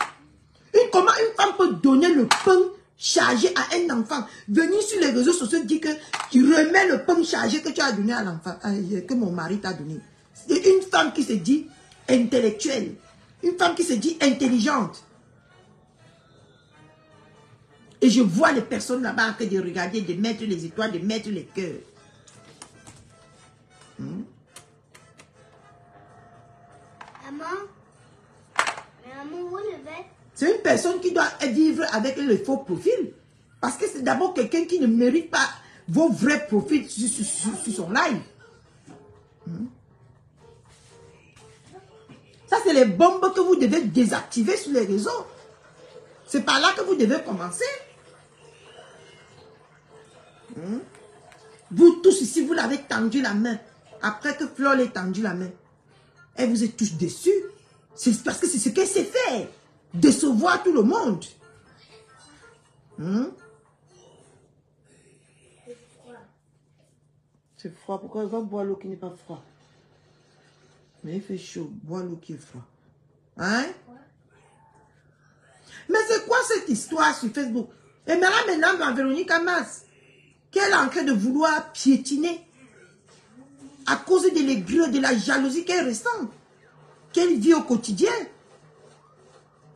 Comment une femme peut donner le pain chargé à un enfant? Venir sur les réseaux sociaux dire que tu remets le pain chargé que tu as donné à l'enfant, que mon mari t'a donné. C'est une femme qui se dit intellectuelle. Une femme qui se dit intelligente. Et je vois les personnes là-bas que de regarder, de mettre les étoiles, de mettre les cœurs. C'est une personne qui doit vivre avec le faux profil. Parce que c'est d'abord quelqu'un qui ne mérite pas vos vrais profils sur son live. Ça, c'est les bombes que vous devez désactiver sur les réseaux. C'est par là que vous devez commencer. Vous tous ici, vous l'avez tendu la main. Après que Flore l'ait tendu la main, elle vous est tous déçue. C'est parce que c'est ce qu'elle sait faire. Décevoir tout le monde. C'est froid. Pourquoi il va boire l'eau qui n'est pas froide? Mais il fait chaud. Bois l'eau qui est froide. Hein? Mais c'est quoi cette histoire sur Facebook? Et maintenant, dans Véronique Amas, qu'elle est en train de vouloir piétiner à cause de l'aigreur, de la jalousie qu'elle ressent, qu'elle vit au quotidien.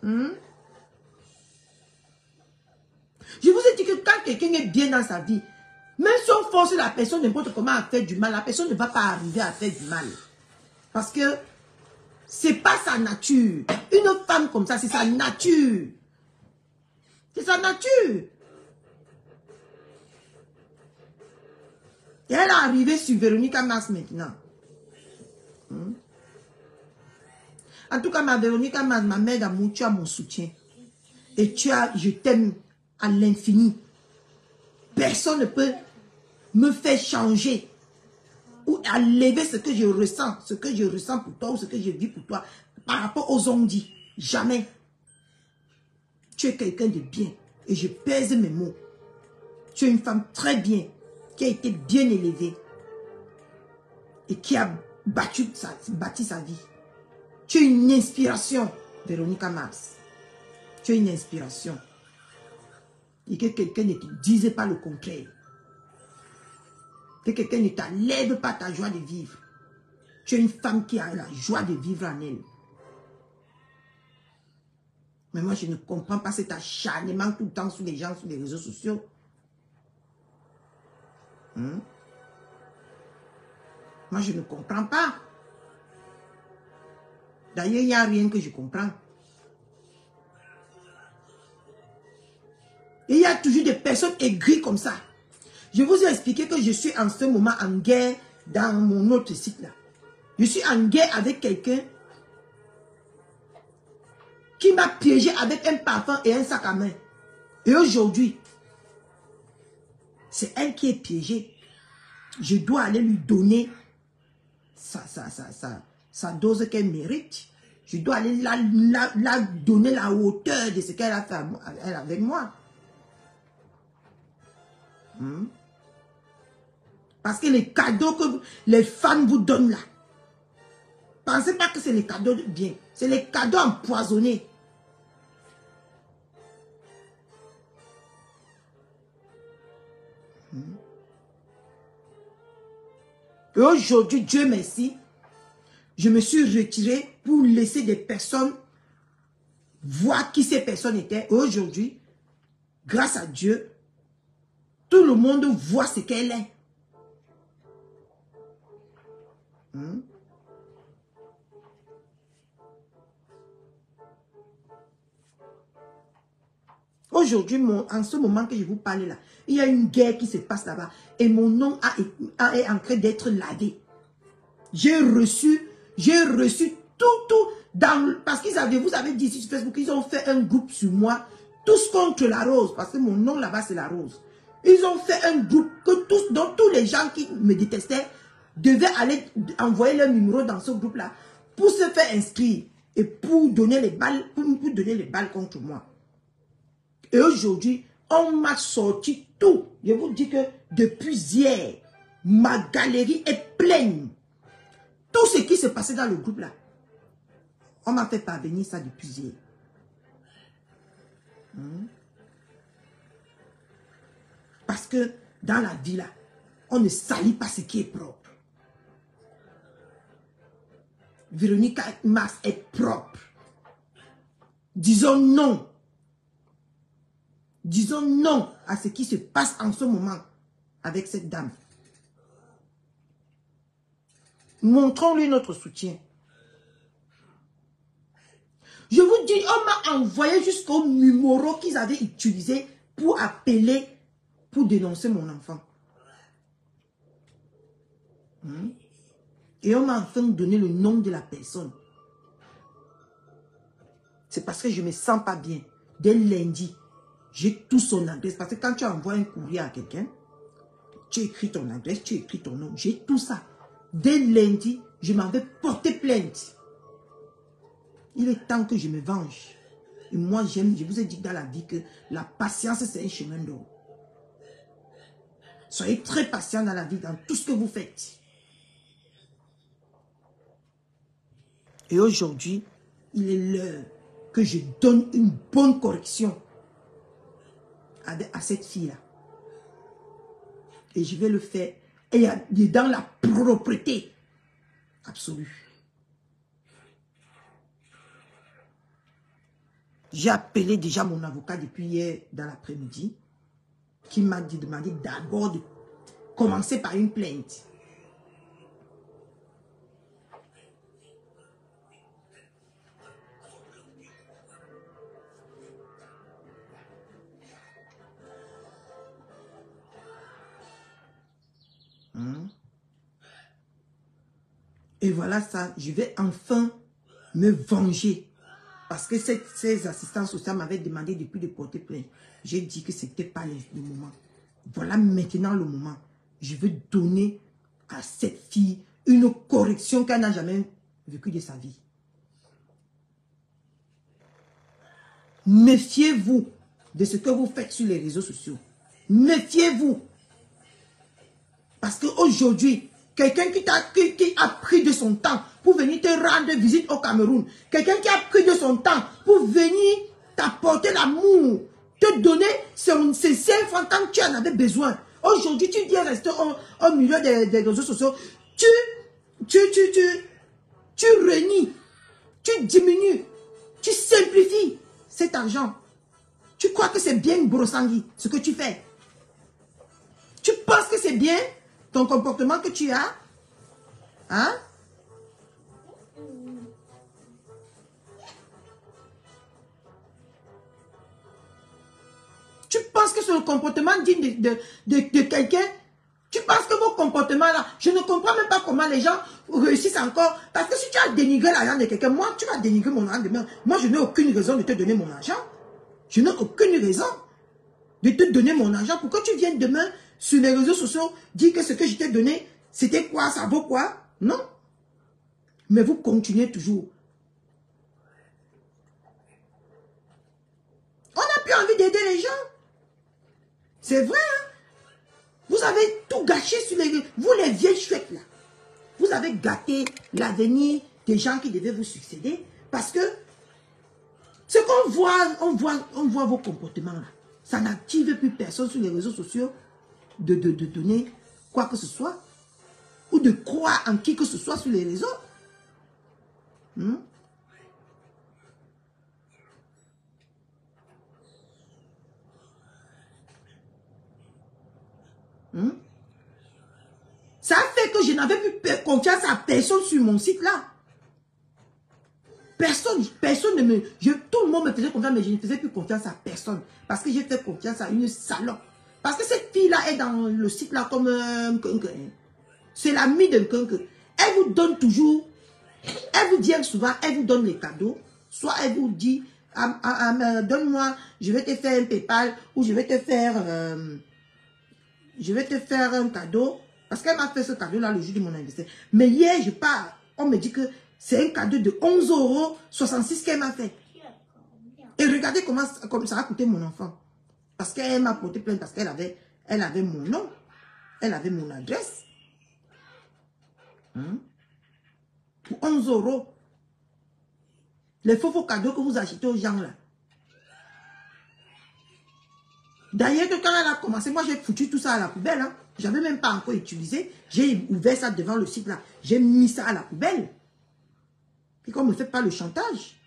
Je vous ai dit que quand quelqu'un est bien dans sa vie, même si on force la personne n'importe comment à faire du mal, la personne ne va pas arriver à faire du mal. Parce que c'est pas sa nature. Une femme comme ça, c'est sa nature. C'est sa nature. Et elle est arrivée sur Véronique Amas maintenant. En tout cas, ma Véronique Amas, ma mère d'amour, tu as mon soutien. Et je t'aime à l'infini. Personne ne peut me faire changer ou enlever ce que je ressens pour toi ou ce que je vis pour toi par rapport aux ondits. Jamais. Tu es quelqu'un de bien et je pèse mes mots. Tu es une femme très bien qui a été bien élevée et qui a bâti sa vie. Tu es une inspiration, Véronique Amas. Tu es une inspiration. Et que quelqu'un ne te dise pas le contraire. Que quelqu'un ne t'enlève pas ta joie de vivre. Tu es une femme qui a la joie de vivre en elle. Mais moi, je ne comprends pas cet acharnement tout le temps sur les gens, sur les réseaux sociaux. Moi, je ne comprends pas. D'ailleurs, il n'y a rien que je comprends. personnes aigries comme ça. Je vous ai expliqué que je suis en ce moment en guerre dans mon autre site là. Je suis en guerre avec quelqu'un qui m'a piégé avec un parfum et un sac à main. Et aujourd'hui, c'est elle qui est piégée. Je dois aller lui donner sa dose qu'elle mérite. Je dois aller la donner la hauteur de ce qu'elle a fait avec moi. Parce que les cadeaux que les femmes vous donnent là, pensez pas que c'est les cadeaux bien. C'est les cadeaux empoisonnés. Et aujourd'hui, Dieu merci, je me suis retiré pour laisser des personnes voir qui ces personnes étaient. Et aujourd'hui, grâce à Dieu, tout le monde voit ce qu'elle est. Aujourd'hui, en ce moment que je vous parle là, il y a une guerre qui se passe là-bas. Et mon nom est en train d'être lavé. J'ai reçu tout parce qu'ils avaient, vous avez dit sur Facebook, ils ont fait un groupe sur moi, tous contre la rose, parce que mon nom là-bas c'est la rose. Ils ont fait un groupe que dont tous les gens qui me détestaient devaient aller envoyer leur numéro dans ce groupe-là pour se faire inscrire et pour donner les balles, contre moi. Et aujourd'hui, on m'a sorti tout. Je vous dis que depuis hier, ma galerie est pleine. Tout ce qui s'est passé dans le groupe là, on m'a fait parvenir ça depuis hier. Parce que dans la vie là, on ne salit pas ce qui est propre. Véronica Mars est propre. Disons non. Disons non à ce qui se passe en ce moment avec cette dame. Montrons-lui notre soutien. Je vous dis, on m'a envoyé jusqu'au numéro qu'ils avaient utilisé pour appeler, pour dénoncer mon enfant. Et on m'a enfin donné le nom de la personne. C'est parce que je ne me sens pas bien. Dès lundi, j'ai tout son adresse. Parce que quand tu envoies un courrier à quelqu'un, tu écris ton adresse, tu écris ton nom. J'ai tout ça. Dès lundi, je m'avais porté plainte. Il est temps que je me venge. Et moi, je vous ai dit dans la vie que la patience, c'est un chemin d'or. Soyez très patient dans la vie, dans tout ce que vous faites. Et aujourd'hui, il est l'heure que je donne une bonne correction à cette fille-là. Et je vais le faire et dans la propreté absolue. J'ai appelé déjà mon avocat depuis hier dans l'après-midi qui m'a demandé d'abord de commencer par une plainte. Et voilà ça, je vais enfin me venger. Parce que ces assistants sociaux m'avaient demandé depuis de porter plainte. J'ai dit que ce n'était pas le moment. Voilà maintenant le moment. Je veux donner à cette fille une correction qu'elle n'a jamais vécue de sa vie. Méfiez-vous de ce que vous faites sur les réseaux sociaux. Méfiez-vous. Parce qu'aujourd'hui, quelqu'un qui a pris de son temps pour venir te rendre visite au Cameroun, quelqu'un qui a pris de son temps pour venir t'apporter l'amour, te donner ses 5 francs quand tu en avais besoin. Aujourd'hui, tu viens rester au milieu des réseaux sociaux. Tu renies, tu diminues, tu simplifies cet argent. Tu crois que c'est bien brossangui, ce que tu fais. Tu penses que c'est bien ton comportement que tu as? Hein? Tu penses que c'est le comportement digne de quelqu'un? Tu penses que vos comportements là, je ne comprends même pas comment les gens réussissent encore. Parce que si tu as dénigré l'argent de quelqu'un, moi, tu vas dénigrer mon argent demain. Moi, je n'ai aucune raison de te donner mon argent. Je n'ai aucune raison de te donner mon argent. Pourquoi tu viens demain sur les réseaux sociaux dire que ce que je t'ai donné, c'était quoi, ça vaut quoi? Non. Mais vous continuez toujours. On n'a plus envie d'aider les gens. C'est vrai, hein? Vous avez tout gâché sur les... Vous, les vieilles chouettes, là. Vous avez gâté l'avenir des gens qui devaient vous succéder. Parce que ce qu'on voit, on voit vos comportements, là. Ça n'active plus personne sur les réseaux sociaux de donner quoi que ce soit. Ou de croire en qui que ce soit sur les réseaux. Ça fait que je n'avais plus confiance à personne sur mon site là. Personne ne me... tout le monde me faisait confiance, mais je ne faisais plus confiance à personne. Parce que j'ai fait confiance à une salope. Parce que cette fille-là est dans le site là comme un quinque. C'est l'amie d'un quinque. Elle vous donne toujours... Elle vous dit souvent, elle vous donne les cadeaux. Soit elle vous dit, donne-moi, je vais te faire un PayPal ou je vais te faire un cadeau. Parce qu'elle m'a fait ce cadeau-là le jour de mon anniversaire. Mais hier, je pars, on me dit que c'est un cadeau de 11,66 € qu'elle m'a fait. Et regardez comment ça a coûté mon enfant. Parce qu'elle m'a porté plainte, parce qu'elle avait mon nom. Elle avait mon adresse. Pour 11 €. Les faux cadeaux que vous achetez aux gens là. D'ailleurs, quand elle a commencé, moi j'ai foutu tout ça à la poubelle. Hein. Je n'avais même pas encore utilisé. J'ai ouvert ça devant le site là. J'ai mis ça à la poubelle. Et qu'on ne me fait pas le chantage.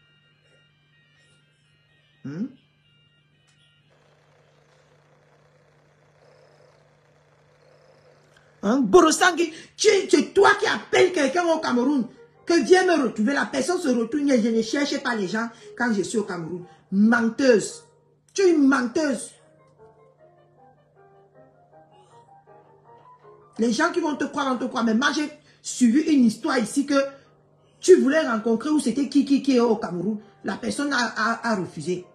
Borosangui, c'est toi qui appelles quelqu'un au Cameroun. Que viens me retrouver. La personne se retourne. Je ne cherche pas les gens quand je suis au Cameroun. Menteuse. Tu es une menteuse. Les gens qui vont te croire, Mais moi, j'ai suivi une histoire ici que tu voulais rencontrer où c'était qui est au Cameroun. La personne a refusé.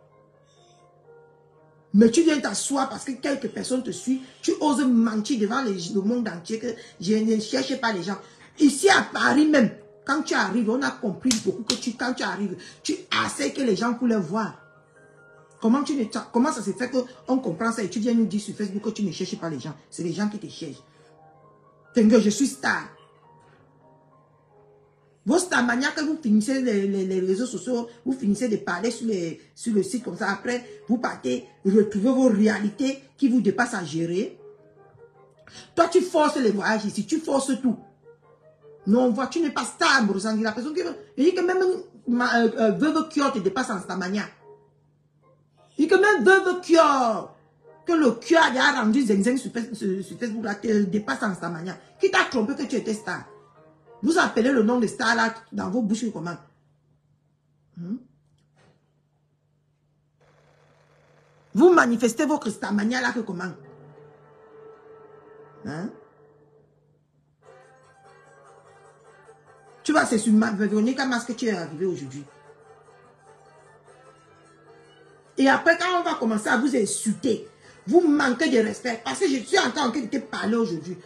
Mais tu viens t'asseoir parce que quelques personnes te suivent. Tu oses mentir devant le monde entier que je ne cherche pas les gens. Ici à Paris même, quand tu arrives, on a compris beaucoup que quand tu arrives, tu essaies que les gens pour les voir. Comment ça se fait qu'on comprend ça et tu viens nous dire sur Facebook que tu ne cherches pas les gens. C'est les gens qui te cherchent. Je suis star. Vos starmania, que vous finissez les réseaux sociaux, vous finissez de parler sur le site comme ça. Après, vous partez retrouver vos réalités qui vous dépassent à gérer. Toi, tu forces les voyages ici, tu forces tout. Non, tu n'es pas star, Borosangui. La personne qui veut. Il dit que même Veuve Kior te dépasse en starmania. Il dit que même Veuve Kior, que le Kior a rendu zeng sur Facebook, là, te dépasse en starmania. Qui t'a trompé que tu étais star? Vous appelez le nom de star là dans vos bouches comment? Vous manifestez votre starmania là que comment? Tu vois, c'est sur Véronica Mars que tu es arrivé aujourd'hui. Et après, quand on va commencer à vous insulter, vous manquez de respect. Parce que je suis encore en train de te parler aujourd'hui.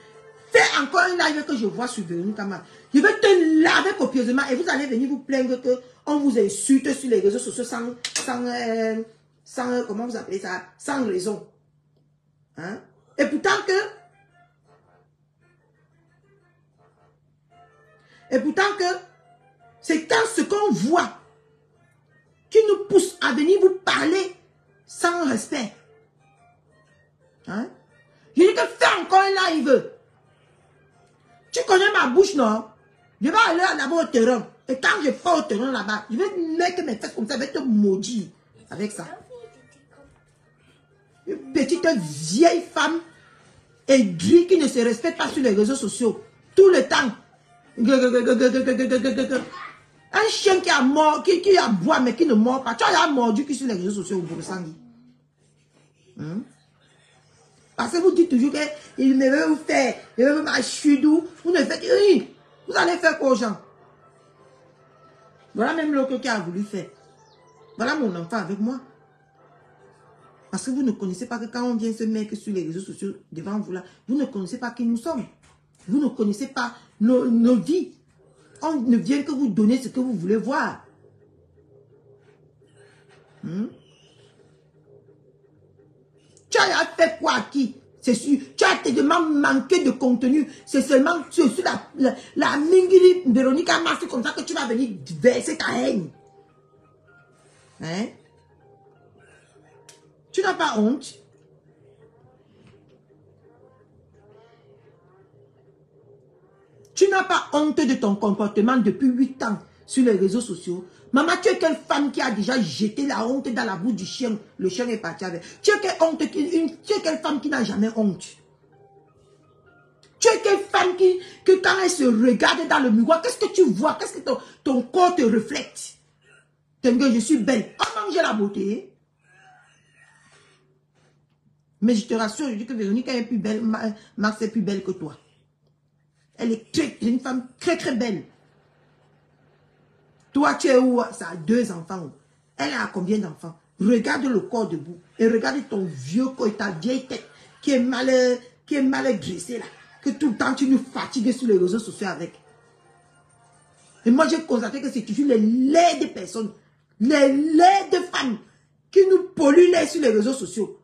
Fais encore un live que je vois sur Véronica Mars. Je vais te laver copieusement et vous allez venir vous plaindre qu'on vous insulte sur les réseaux sociaux sans comment vous appelez ça, sans raison. Et pourtant que c'est quand ce qu'on voit qui nous pousse à venir vous parler sans respect. Je dis que fais encore un live. Tu connais ma bouche, non? Je vais aller là-bas au terrain. Et quand je pars au terrain là-bas, je vais mettre mes fesses comme ça, je vais te maudire avec ça. Une petite vieille femme aigrie qui ne se respecte pas sur les réseaux sociaux. Tout le temps. Un chien qui a mort, qui a boit mais qui ne mord pas. Tu as mordu qui sur les réseaux sociaux au Borosangui. Parce que vous dites toujours qu'il me veut vous faire, il veut m'acheter d'où. Vous ne faites rien. Vous allez faire quoi aux gens? Voilà même l'autre qui a voulu faire. Voilà mon enfant avec moi. Parce que vous ne connaissez pas que quand on vient se mettre sur les réseaux sociaux devant vous là, vous ne connaissez pas qui nous sommes. Vous ne connaissez pas nos vies. On ne vient que vous donner ce que vous voulez voir. Tu as fait quoi à qui? C'est sûr. Tu as tellement manqué de contenu. C'est seulement sur la Mingiri Véronique Mars comme ça que tu vas venir verser ta haine. Hein? Tu n'as pas honte? Tu n'as pas honte de ton comportement depuis 8 ans sur les réseaux sociaux? Maman, tu es quelle femme qui a déjà jeté la honte dans la bouche du chien? Le chien est parti avec. Tu es quelle femme qui n'a jamais honte? Tu es quelle femme que quand elle se regarde dans le miroir, qu'est-ce que tu vois? Qu'est-ce que ton corps te reflète? Je suis belle. Oh non, j'ai la beauté. Mais je te rassure, je dis que Véronique est plus belle, Mars est plus belle que toi. Elle est une femme très très belle. Toi, tu es où? Ça a 2 enfants. Elle a combien d'enfants? Regarde le corps debout. Et regarde ton vieux corps et ta vieille tête qui est mal dressée là. Que tout le temps tu nous fatigues sur les réseaux sociaux avec. Et moi, j'ai constaté que c'est toujours les laides personnes, les laides femmes qui nous polluent l'air sur les réseaux sociaux.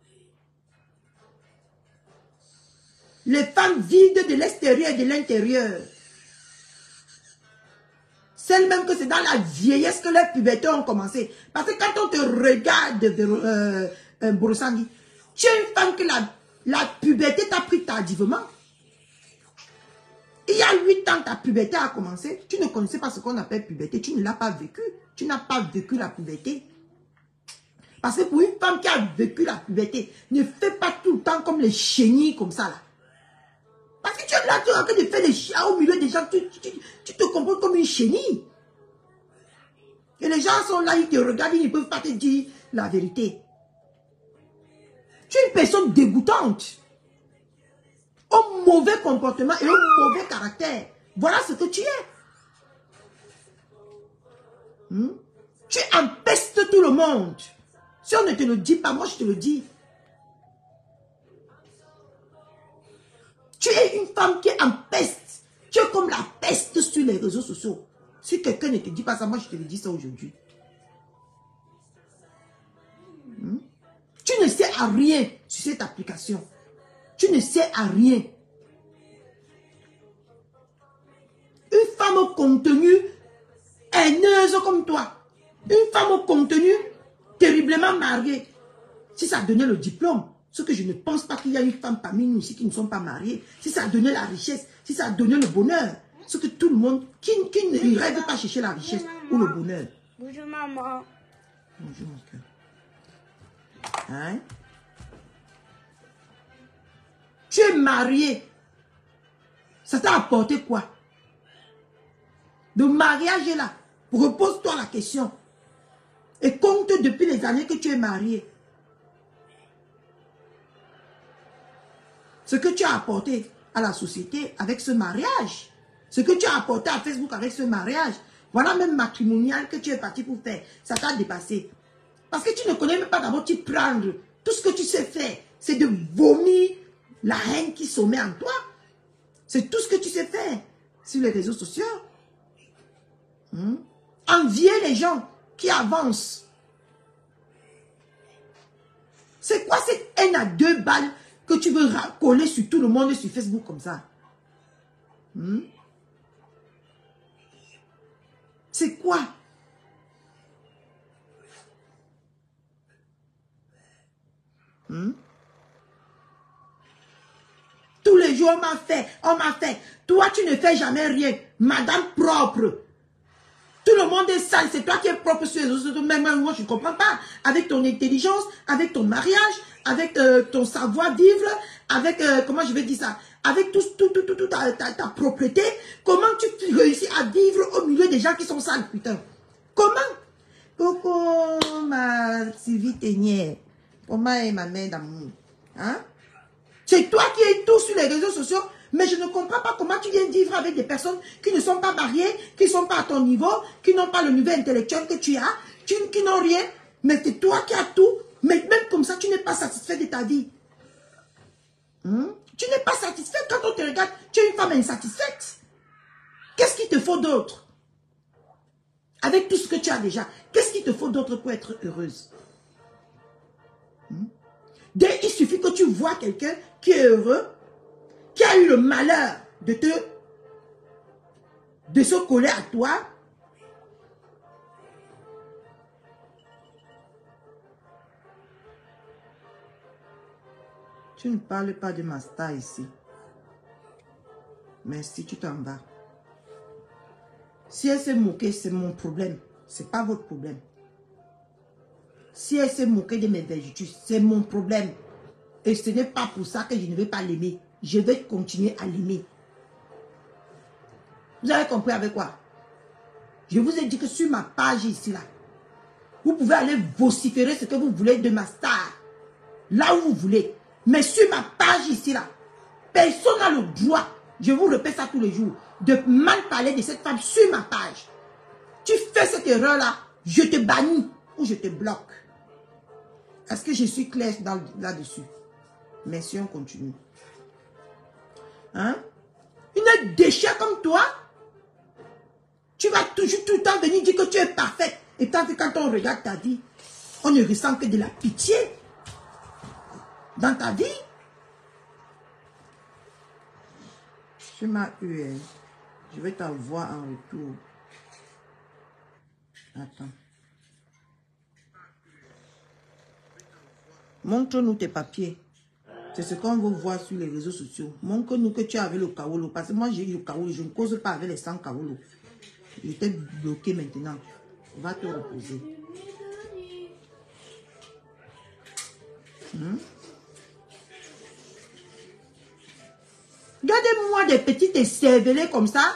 Les femmes vides de l'extérieur et de l'intérieur. Celles même que c'est dans la vieillesse que les pubertés ont commencé. Parce que quand on te regarde, Borossandi, tu es une femme que la puberté t'a pris tardivement. Il y a 8 ans, ta puberté a commencé. Tu ne connaissais pas ce qu'on appelle puberté. Tu ne l'as pas vécu. Tu n'as pas vécu la puberté. Parce que pour une femme qui a vécu la puberté, ne fais pas tout le temps comme les chenilles comme ça là. Parce que tu es là, tu es en train de faire des chiens au milieu des gens, tu te comportes comme une chenille. Et les gens sont là, ils te regardent, ils ne peuvent pas te dire la vérité. Tu es une personne dégoûtante. Au mauvais comportement et au mauvais caractère. Voilà ce que tu es. Tu empestes tout le monde. Si on ne te le dit pas, moi je te le dis. Tu es une femme qui empeste. Tu es comme la peste sur les réseaux sociaux. Si quelqu'un ne te dit pas ça, moi je te le dis ça aujourd'hui. Tu ne sais à rien sur cette application. Tu ne sais à rien. Une femme au contenu haineuse comme toi. Une femme au contenu terriblement mariée. Si ça donnait le diplôme, ce que je ne pense pas qu'il y a une femme parmi nous ici qui ne sont pas mariées. Si ça donnait la richesse, si ça donnait le bonheur. Ce que tout le monde, qui ne rêve pas chercher la richesse ou le bonheur. Bonjour maman. Bonjour mon cœur. Hein? Tu es marié. Ça t'a apporté quoi? Le mariage est là. Repose-toi la question. Et compte depuis les années que tu es marié. Ce que tu as apporté à la société avec ce mariage. Ce que tu as apporté à Facebook avec ce mariage. Voilà même matrimonial que tu es parti pour faire. Ça t'a dépassé. Parce que tu ne connais même pas d'abord t'y prendre. Tout ce que tu sais faire, c'est de vomir la haine qui sommeille en toi. C'est tout ce que tu sais faire sur les réseaux sociaux. Envier les gens qui avancent. C'est quoi cette haine à 2 balles que tu veux coller sur tout le monde sur Facebook comme ça? C'est quoi? Tous les jours, on m'a fait, on m'a fait. Toi, tu ne fais jamais rien. Madame propre. Tout le monde est sale. C'est toi qui es propre sur les autres. Même moi, je ne comprends pas. Avec ton intelligence, avec ton mariage, avec ton savoir-vivre, avec, comment je vais dire ça, avec tout ta propreté. Comment tu réussis à vivre au milieu des gens qui sont sales, putain? Comment? Coco, ma Sylvie Ténière. Comment est ma mère d'amour? Hein? C'est toi qui es tout sur les réseaux sociaux, mais je ne comprends pas comment tu viens vivre avec des personnes qui ne sont pas mariées, qui ne sont pas à ton niveau, qui n'ont pas le niveau intellectuel que tu as, qui n'ont rien, mais c'est toi qui as tout, mais même comme ça, tu n'es pas satisfait de ta vie. Tu n'es pas satisfait quand on te regarde, tu es une femme insatisfaite. Qu'est-ce qu'il te faut d'autre? Avec tout ce que tu as déjà, qu'est-ce qu'il te faut d'autre pour être heureuse? Il suffit que tu vois quelqu'un qui est heureux, qui a eu le malheur de se coller à toi. Tu ne parles pas de ma star ici. Mais si tu t'en vas. Si elle s'est moquée, c'est mon problème. Ce n'est pas votre problème. Si elle s'est moquée de mes vertus, c'est mon problème. Et ce n'est pas pour ça que je ne vais pas l'aimer. Je vais continuer à l'aimer. Vous avez compris avec quoi? Je vous ai dit que sur ma page ici, là, vous pouvez aller vociférer ce que vous voulez de ma star. Là où vous voulez. Mais sur ma page ici, là, personne n'a le droit, je vous répète ça tous les jours, de mal parler de cette femme sur ma page. Tu fais cette erreur-là, je te bannis ou je te bloque. Est-ce que je suis claire là-dessus? Mais si on continue. Hein? Une déchet comme toi, tu vas toujours tout le temps venir dire que tu es parfaite. Et tant que quand on regarde ta vie, on ne ressent que de la pitié. Dans ta vie, tu m'as eu, hein. Je vais t'envoyer en retour. Attends. Montre-nous tes papiers. C'est ce qu'on veut voir sur les réseaux sociaux. Montre-nous que tu avais le kaolo. Parce que moi, j'ai eu le kaolo. Je ne cause pas avec les 100 kaolo. J'étais bloqué maintenant. Va te reposer. Regardez-moi des petites écervelées comme ça.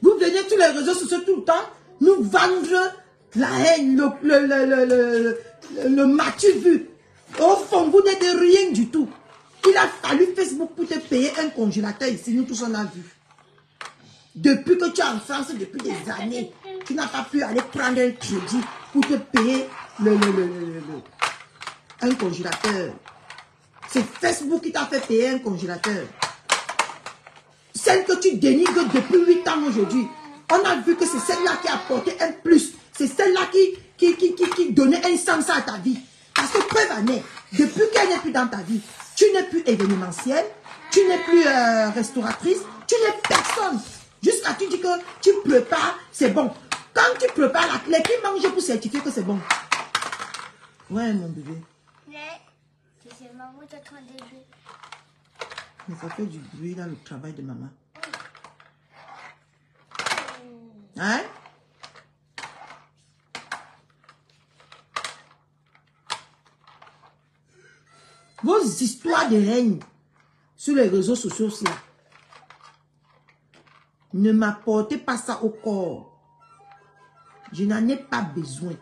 Vous venez sur les réseaux sociaux tout le temps nous vendre la haine, le matu vu. Au fond, vous n'êtes rien du tout. Il a fallu Facebook pour te payer un congélateur ici. Nous tous on a vu. Depuis que tu es en France, depuis des années, tu n'as pas pu aller prendre un crédit pour te payer un congélateur. C'est Facebook qui t'a fait payer un congélateur. Celle que tu dénigres depuis 8 ans aujourd'hui, on a vu que c'est celle-là qui a apporté un plus. C'est celle-là qui donnait un sens à ta vie. Parce que preuve en est, depuis qu'elle n'est plus dans ta vie, tu n'es plus événementielle, tu n'es plus restauratrice, tu n'es personne. Jusqu'à tu dis que tu prépares, c'est bon. Quand tu prépares la clé, qui mange pour certifier que c'est bon? Ouais, mon bébé. C'est maman qui est en train de jouer. Mais ça fait du bruit dans le travail de maman. Hein? Vos histoires de règne sur les réseaux sociaux, là, ne m'apportez pas ça au corps. Je n'en ai pas besoin.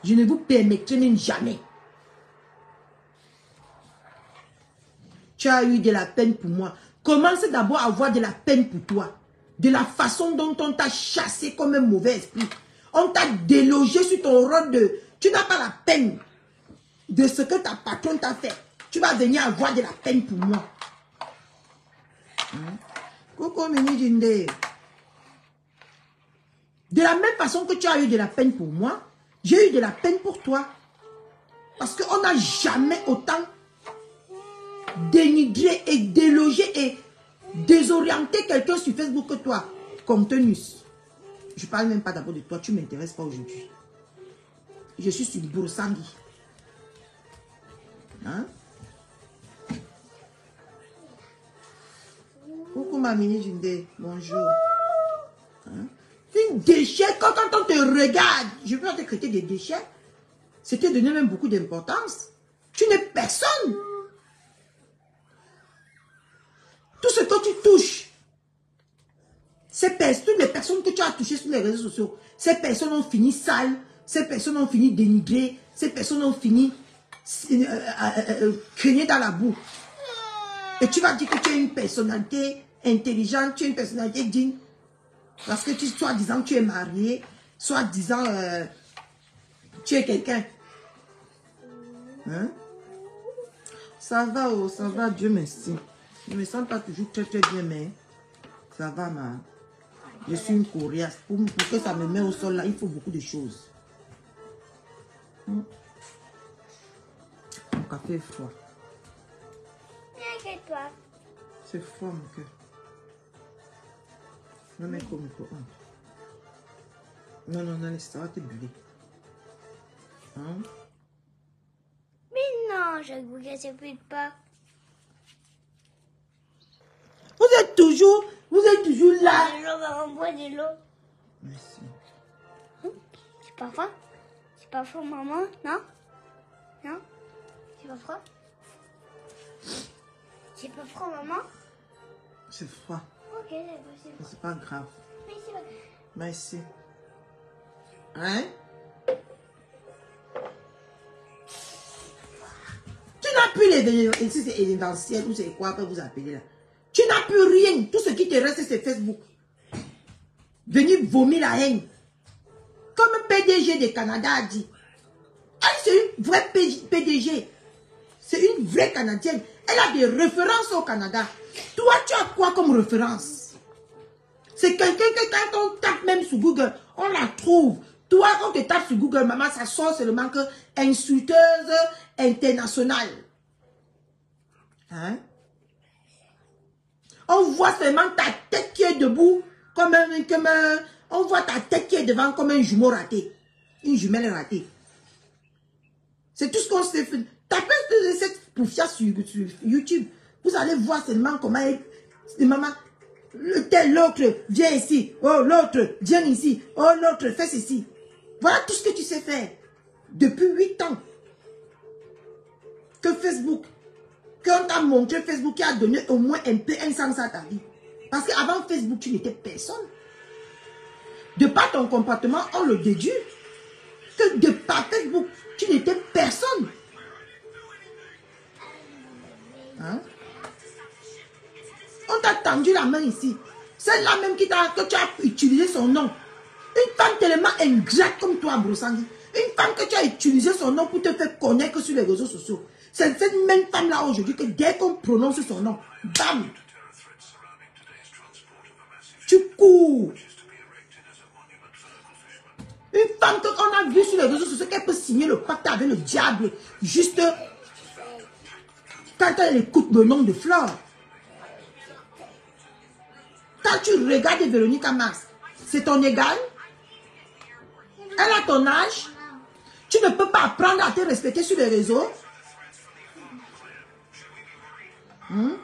Je ne vous permettrai même jamais. Tu as eu de la peine pour moi. Commence d'abord à avoir de la peine pour toi. De la façon dont on t'a chassé comme un mauvais esprit. On t'a délogé sur ton rôle de... Tu n'as pas la peine de ce que ta patronne t'a fait. Tu vas venir avoir de la peine pour moi. Coucou Mini Jinde. De la même façon que tu as eu de la peine pour moi, j'ai eu de la peine pour toi. Parce qu'on n'a jamais autant dénigré et délogé et désorienté quelqu'un sur Facebook que toi. Comme Tenus. Je ne parle même pas d'abord de toi. Tu ne m'intéresses pas aujourd'hui. Je suis sur Boursangui. Hein? Coucou ma Mini Jinde. Bonjour. Hein? Une déchet, quand on te regarde, je peux pas te traiter des déchets. C'était donné même beaucoup d'importance. Tu n'es personne. Tout ce que tu touches, toutes les personnes que tu as touchées sur les réseaux sociaux, ces personnes ont fini sales, Ces personnes ont fini dénigrées. Ces personnes ont fini craignées dans la boue. Et tu vas dire que tu as une personnalité intelligente, tu as une personnalité digne. Parce que soit disant tu es marié, soit disant tu es quelqu'un. Hein? Ça va, Dieu merci. Je ne me sens pas toujours très bien, mais ça va, je suis une coriace. Pour que ça me mette au sol, là, il faut beaucoup de choses. Mon café est froid. T'inquiète-toi. C'est froid, mon cœur. Non, mais comme il faut. Non, laisse, ça va te brûler. Hein? Mais non, je goûte que c'est plus de pas. Vous êtes toujours là. De l'eau, maman, bois de l'eau. Merci. C'est pas froid? C'est pas froid, maman? Non? Non? C'est pas froid? C'est pas froid, maman? C'est froid. Ok, c'est Mais c'est pas grave. Mais c'est pas grave. Merci. Hein? Tu n'as plus ici c'est événementiel ou c'est quoi que vous appelez là. Tu n'as plus rien. Tout ce qui te reste c'est Facebook. Venir vomir la haine. Comme PDG de Canada a dit. Elle c'est une vraie PDG. C'est une vraie Canadienne. Elle a des références au Canada. Toi tu as quoi comme référence? C'est quelqu'un que quand on tape même sur Google, on la trouve. Toi, quand tu tapes sur Google, maman, ça sort seulement que insulteuse internationale. Hein? On voit seulement ta tête qui est debout, on voit ta tête qui est devant comme un jumeau raté. Une jumelle ratée. C'est tout ce qu'on sait faire. Tapez cette poufia sur YouTube. Vous allez voir seulement comment maman. L'autre, viens ici. Oh, l'autre, viens ici. Oh, l'autre, fais ceci. Voilà tout ce que tu sais faire. Depuis 8 ans. Que Facebook, qu'on t'a montré Facebook qui a donné au moins un peu un sens à ta vie. Parce qu'avant Facebook, tu n'étais personne. De par ton comportement, on le déduit. Que de par Facebook, tu n'étais personne. Hein? On t'a tendu la main ici. Celle-là même que tu as utilisé son nom. Une femme tellement ingrate comme toi, Brossangui. Une femme que tu as utilisé son nom pour te faire connaître sur les réseaux sociaux. C'est cette même femme-là aujourd'hui que dès qu'on prononce son nom, bam, tu cours. Une femme qu'on a vue sur les réseaux sociaux qu'elle peut signer le pacte avec le diable juste quand elle écoute le nom de Flore. Quand tu regardes Véronica Mars, c'est ton égal. Elle a ton âge. Tu ne peux pas apprendre à te respecter sur les réseaux. Une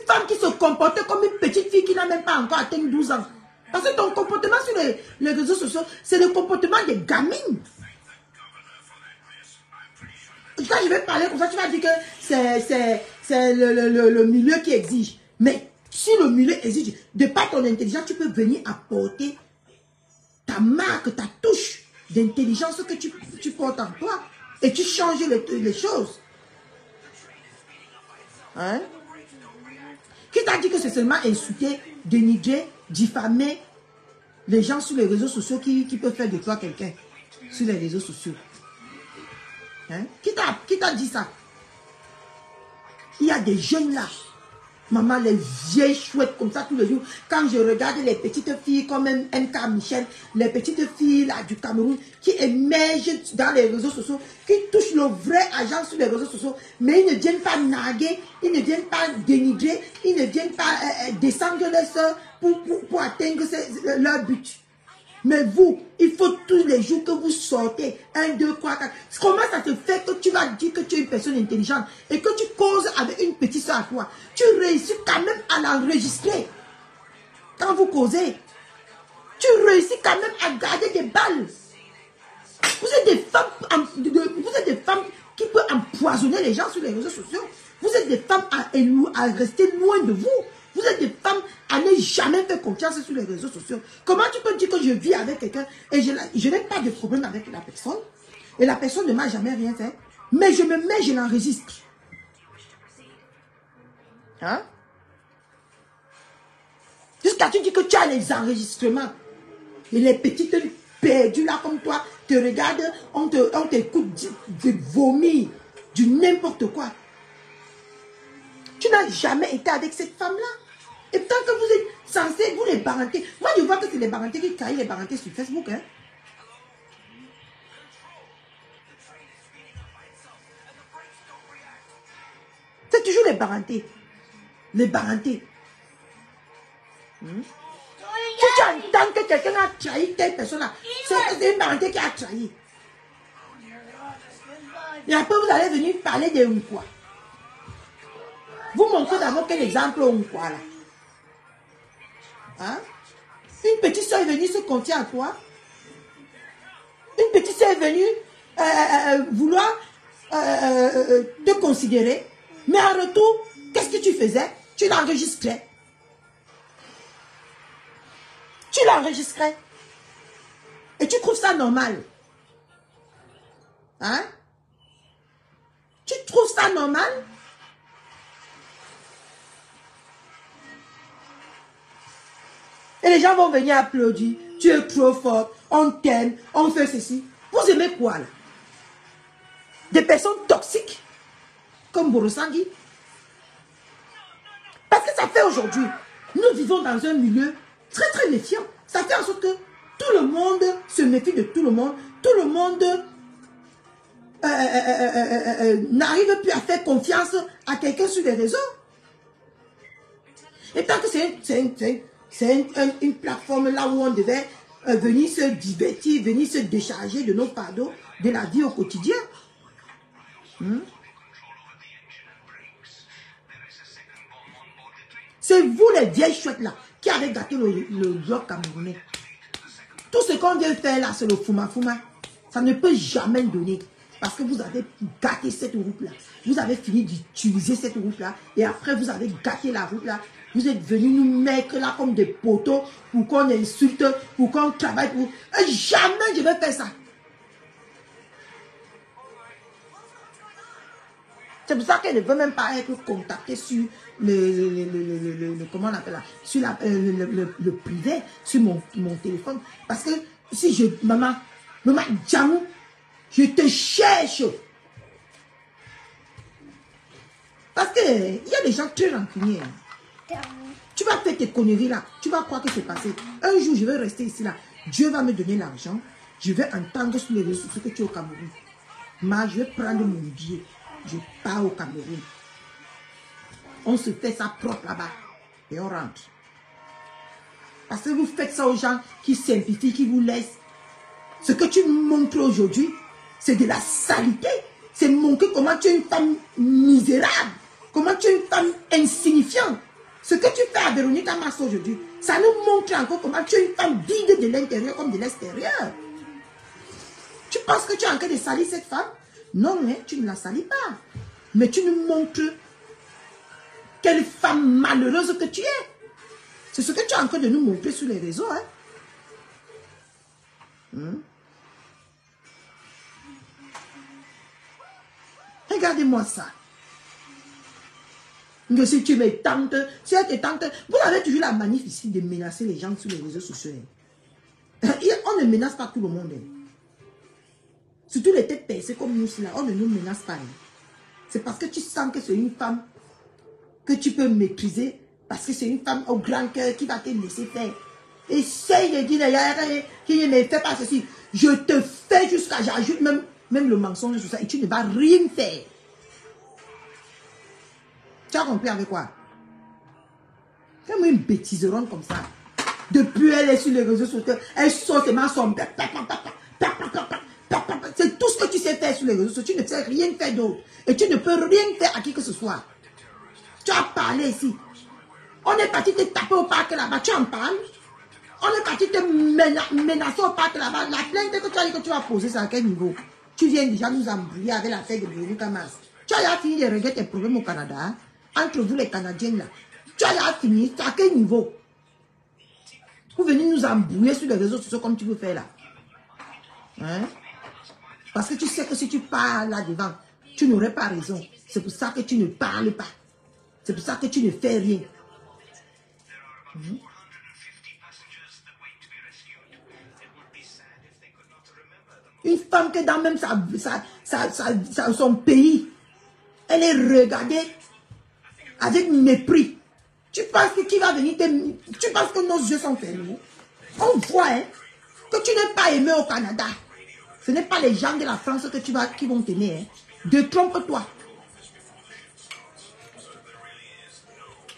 femme qui se comporte comme une petite fille qui n'a même pas encore atteint 12 ans. Parce que ton comportement sur les réseaux sociaux, c'est le comportement des gamines. Quand je vais parler comme ça, tu vas dire que c'est le milieu qui exige. Mais si le milieu exige, de par ton intelligence, tu peux venir apporter ta marque, ta touche d'intelligence que tu portes en toi. Et tu changes les choses. Hein? Qui t'a dit que c'est seulement insulter, dénigrer, diffamer les gens sur les réseaux sociaux qui peuvent faire de toi quelqu'un sur les réseaux sociaux? Hein? Qui t'a dit ça? Il y a des jeunes là. Maman, les vieilles chouettes comme ça tous les jours. Quand je regarde les petites filles comme MK Michel, les petites filles là du Cameroun qui émergent dans les réseaux sociaux, qui touchent le vrai argent sur les réseaux sociaux, mais ils ne viennent pas narguer, ils ne viennent pas dénigrer, ils ne viennent pas descendre les soeurs pour atteindre leur but. Mais vous, il faut tous les jours que vous sortez 1, 2, 3, 4. Comment ça se fait que tu vas dire que tu es une personne intelligente et que tu causes avec une petite soeur à toi? Tu réussis quand même à l'enregistrer. Quand vous causez, tu réussis quand même à garder des balles. Vous êtes des femmes qui peuvent empoisonner les gens sur les réseaux sociaux. Vous êtes des femmes à rester loin de vous. Vous êtes des femmes à ne jamais faire confiance sur les réseaux sociaux. Comment tu peux dire que je vis avec quelqu'un et je n'ai pas de problème avec la personne et la personne ne m'a jamais rien fait, mais je me mets, je l'enregistre. Hein? Jusqu'à tu dis que tu as les enregistrements. Et les petites perdues là comme toi te regardent, on t'écoute vomir du n'importe quoi. Tu n'as jamais été avec cette femme-là. Et tant que vous êtes censés, vous les barantez. Moi, je vois que c'est les barantés qui caillent les barantés sur Facebook. Hein. C'est toujours les barantés. Les barantés. Si tu entends que quelqu'un a trahi telle personne-là, c'est une baranté qui a trahi. Et après, vous allez venir parler de quoi? Vous montrez d'abord quel exemple on quoi là. Hein? Une petite soeur est venue se confier à toi. Une petite soeur est venue vouloir te considérer. Mais en retour, qu'est-ce que tu faisais? Tu l'enregistrais. Tu l'enregistrais. Et tu trouves ça normal. Hein? Tu trouves ça normal? Et les gens vont venir applaudir. Tu es trop fort. On t'aime. On fait ceci. Vous aimez quoi là? Des personnes toxiques. Comme Borosangui. Parce que ça fait aujourd'hui. Nous vivons dans un milieu très très méfiant. Ça fait en sorte que tout le monde se méfie de tout le monde. Tout le monde n'arrive plus à faire confiance à quelqu'un sur les réseaux. Et tant que c'est une plateforme là où on devait venir se divertir, venir se décharger de nos fardeaux, de la vie au quotidien. C'est vous les vieilles chouettes là qui avez gâté le bloc camerounais. Tout ce qu'on vient faire là, c'est le fouma-fouma. Ça ne peut jamais donner. Parce que vous avez gâté cette route-là. Vous avez fini d'utiliser cette route-là. Et après, vous avez gâté la route-là. Vous êtes venus nous mettre là comme des poteaux pour qu'on insulte, pour qu'on travaille. Et jamais je vais faire ça. C'est pour ça qu'elle ne veut même pas être contactée sur comment on appelle là, sur le privé, sur mon téléphone. Parce que si maman Djamou, je te cherche. Parce qu'il y a des gens très rancuniers. Tu vas faire tes conneries là. Tu vas croire que c'est passé. Un jour, je vais rester ici là. Dieu va me donner l'argent. Je vais entendre sur les réseaux sociaux que tu es au Cameroun. Mais je vais prendre mon billet. Je pars au Cameroun. On se fait ça propre là-bas. Et on rentre. Parce que vous faites ça aux gens qui simplifient, qui vous laissent. Ce que tu montres aujourd'hui, c'est de la saleté. C'est montrer comment tu es une femme misérable. Comment tu es une femme insignifiante. Ce que tu fais à Véronique Mars aujourd'hui, ça nous montre encore comment tu es une femme vide de l'intérieur comme de l'extérieur. Tu penses que tu es en train de salir cette femme? Non, mais tu ne la salis pas. Mais tu nous montres quelle femme malheureuse que tu es. C'est ce que tu es en train de nous montrer sur les réseaux. Hein? Regardez-moi ça. Que si tu me tentes, si elle te tente, vous avez toujours la manif ici de menacer les gens sur les réseaux sociaux. On ne menace pas tout le monde. Surtout les têtes percées comme nous, là, on ne nous menace pas. C'est parce que tu sens que c'est une femme que tu peux maîtriser, parce que c'est une femme au grand cœur qui va te laisser faire. Essaye de dire, qui ne fait pas ceci. Je te fais jusqu'à, j'ajoute même le mensonge sur ça, et tu ne vas rien faire. Tu as compris avec quoi? Comme une bêtiseronne comme ça. Depuis elle est sur les réseaux sociaux, elle sort seulement son... C'est tout ce que tu sais faire sur les réseaux sociaux. Tu ne sais rien faire d'autre. Et tu ne peux rien faire à qui que ce soit. Tu as parlé ici. On est parti te taper au parc là-bas. Tu en parles. On est parti te menacer au parc là-bas. La plainte que tu as dit que tu vas poser, c'est à quel niveau? Tu viens déjà nous embrouiller avec l'affaire de Véronique Mars. Tu as fini de régler tes problèmes au Canada. Hein? Entre vous les Canadiens là. Tu as déjà fini. Tu as quel niveau? Pour venir nous embrouiller sur les réseaux sociaux comme tu veux faire là. Hein? Parce que tu sais que si tu parles là devant, tu n'aurais pas raison. C'est pour ça que tu ne parles pas. C'est pour ça que tu ne fais rien. Une femme qui est dans même son pays, elle est regardée avec mépris. Tu penses que qui va venir tu penses que nos yeux sont fermés? On voit hein, que tu n'es pas aimé au Canada. Ce n'est pas les gens de la France que qui vont t'aimer. Hein. Détrompe-toi.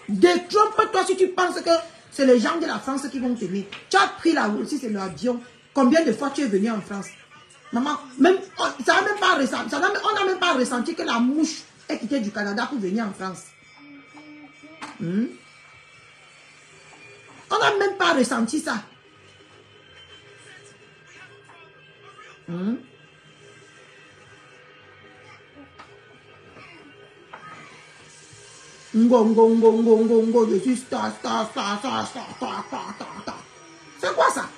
Détrompe-toi si tu penses que c'est les gens de la France qui vont t'aimer. Tu as pris là aussi, c'est l'avion. Combien de fois tu es venu en France? Maman, même, on n'a même pas ressenti que la mouche est quittée du Canada pour venir en France. On n'a même pas ressenti ça. Ngo, je suis star. C'est quoi ça?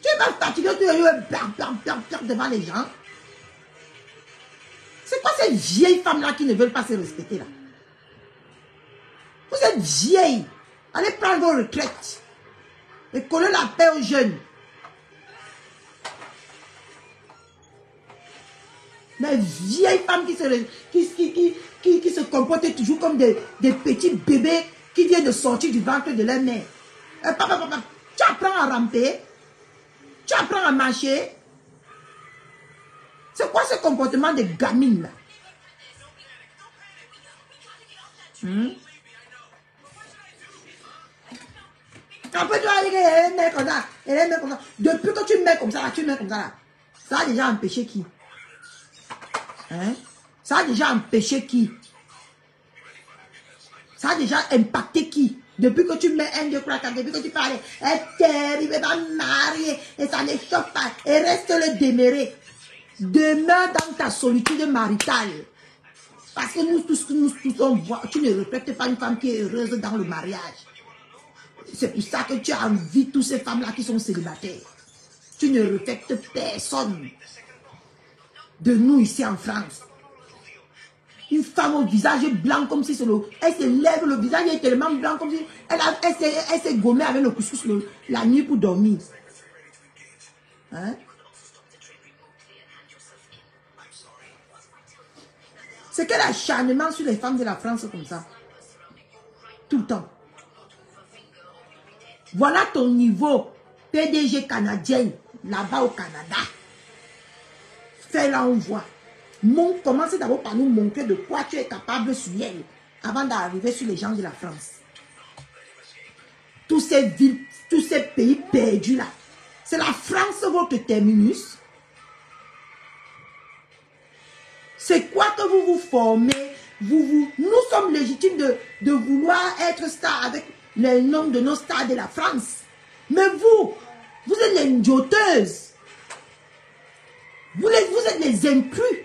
Tu vas fatiguer, tu es devant les gens. C'est quoi ces vieilles femmes-là qui ne veulent pas se respecter là? Vous êtes vieilles. Allez prendre vos retraites. Et coller la paix aux jeunes. Les vieilles femmes qui se comportent toujours comme des petits bébés qui viennent de sortir du ventre de leur mère. Tu apprends à ramper. Tu apprends à marcher. C'est quoi ce comportement de gamine là? Après tu vas dire qu'elle est comme ça. Elle est comme ça. Depuis que tu mets comme ça là, ça a déjà empêché qui? Hein? Ça a déjà empêché qui? Ça a déjà impacté qui? Depuis que tu mets 1, 2, 3, 4, depuis que tu parles, elle t'arrive, elle va marier, et ça ne choque pas, et reste le demeurer. Demeure dans ta solitude maritale. Parce que nous tous, on voit, tu ne reflètes pas une femme qui est heureuse dans le mariage. C'est pour ça que tu as envie de toutes ces femmes-là qui sont célibataires. Tu ne reflètes personne de nous ici en France. Une femme au visage blanc comme si c'est le... Elle se lève, le visage est tellement blanc comme si... Elle s'est gommée avec le couscous la nuit pour dormir. Hein? C'est quel acharnement sur les femmes de la France comme ça. Tout le temps. Voilà ton niveau PDG canadien là-bas au Canada. Fais-la, on voit. Commencez d'abord par nous montrer de quoi tu es capable sur elle avant d'arriver sur les gens de la France. Tous ces villes, tous ces pays perdus là. C'est la France votre terminus. C'est quoi que vous vous formez? Nous sommes légitimes de vouloir être stars avec les noms de nos stars de la France. Mais vous êtes les njoteuses. Vous êtes les inclus.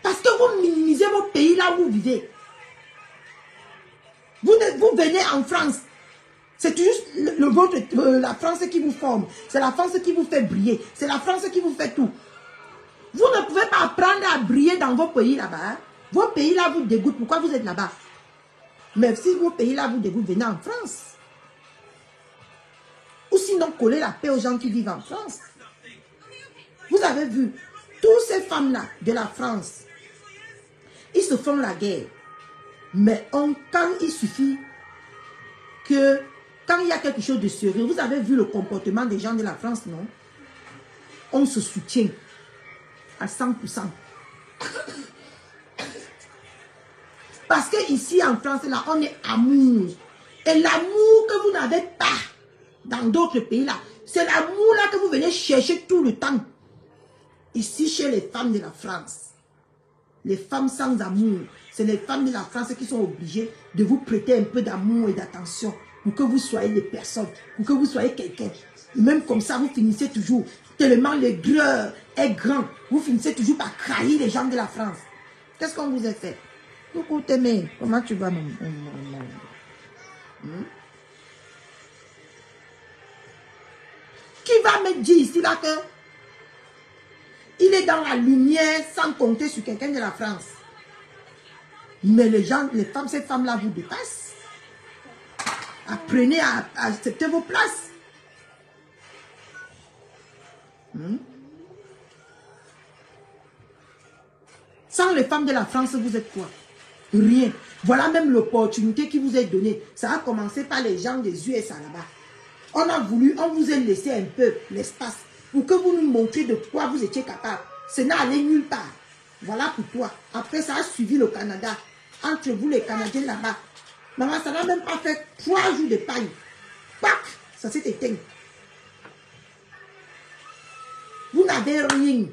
Parce que vous minimisez vos pays là où vous vivez. Vous venez en France. C'est juste la France qui vous forme. C'est la France qui vous fait briller. C'est la France qui vous fait tout. Vous ne pouvez pas apprendre à briller dans vos pays là-bas. Hein? Vos pays là vous dégoûtent. Pourquoi vous êtes là-bas? Mais si vos pays là vous dégoûtent, venez en France. Ou sinon, coller la paix aux gens qui vivent en France. Vous avez vu, toutes ces femmes-là de la France, ils se font la guerre. Mais quand il suffit que, quand il y a quelque chose de sérieux, vous avez vu le comportement des gens de la France, non? On se soutient à 100%. Parce que ici en France, là, on est amour. Et l'amour que vous n'avez pas dans d'autres pays, là, c'est l'amour là que vous venez chercher tout le temps. Ici, chez les femmes de la France, les femmes sans amour, c'est les femmes de la France qui sont obligées de vous prêter un peu d'amour et d'attention pour que vous soyez des personnes, pour que vous soyez quelqu'un. Même comme ça, vous finissez toujours, tellement le greur est grand, vous finissez toujours par trahir les gens de la France. Qu'est-ce qu'on vous a fait? Coucou Témé, comment tu vas Qui va me dire ici là que il est dans la lumière sans compter sur quelqu'un de la France? Mais les gens, les femmes, ces femmes-là vous dépassent. Apprenez à accepter vos places. Sans les femmes de la France, vous êtes quoi? Rien. Voilà même l'opportunité qui vous est donnée. Ça a commencé par les gens des USA là-bas. On vous a laissé un peu l'espace pour que vous nous montriez de quoi vous étiez capable. Ce n'est allé nulle part. Voilà pour toi. Après, ça a suivi le Canada. Entre vous, les Canadiens là-bas. Maman, ça n'a même pas fait 3 jours de paille. Pac, ça s'est éteint. Vous n'avez rien.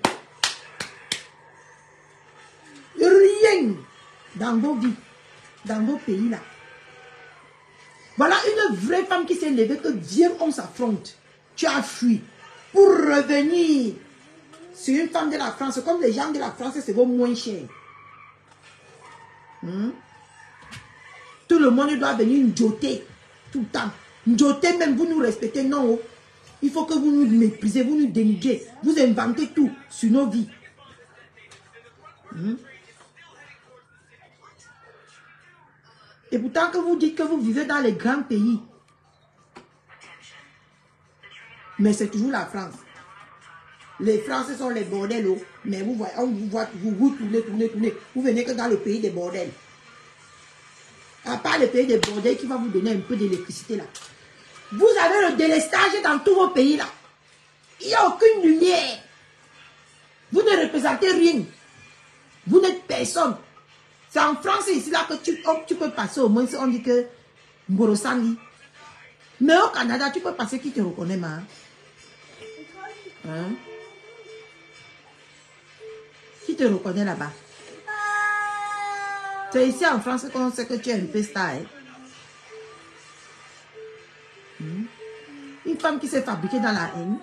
Rien dans vos vies, dans vos pays là. Voilà une vraie femme qui s'est levée, que viens, on s'affronte. Tu as fui pour revenir. C'est une femme de la France. Comme les gens de la France, c'est vaut moins cher. Tout le monde doit venir njoter tout le temps. Njoter même, vous nous respectez, non. Il faut que vous nous méprisez, vous nous dénigrez. Vous inventez tout sur nos vies. Et pourtant que vous dites que vous vivez dans les grands pays. Mais c'est toujours la France. Les Français sont les bordels. Mais vous voyez, on vous voit, vous tournez. Vous venez que dans le pays des bordels. À part le pays des bordels qui va vous donner un peu d'électricité là. Vous avez le délestage dans tous vos pays là. Il n'y a aucune lumière. Vous ne représentez rien. Vous n'êtes personne. C'est en France ici là que tu peux passer, au moins on dit que Ngorosani. Mais au Canada, tu peux passer qui te reconnaît, ma. Qui te reconnaît là-bas? C'est ici en France qu'on sait que tu es un peu star. Une femme qui s'est fabriquée dans la haine.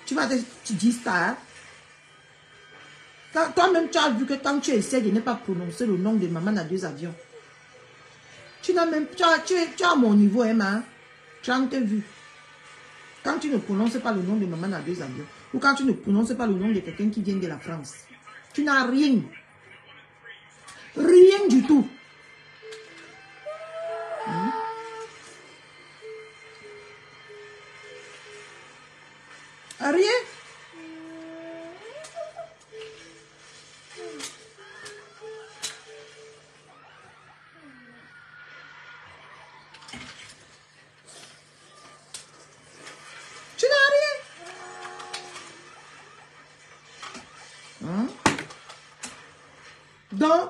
Tu vas te dire star. Toi-même, tu as vu que quand tu essaies de ne pas prononcer le nom de maman à 2 avions, tu n'as même, tu as mon niveau, Emma. Tu as vu. Quand tu ne prononces pas le nom de maman à 2 avions, ou quand tu ne prononces pas le nom de quelqu'un qui vient de la France, tu n'as rien. Rien du tout. Rien. Donc,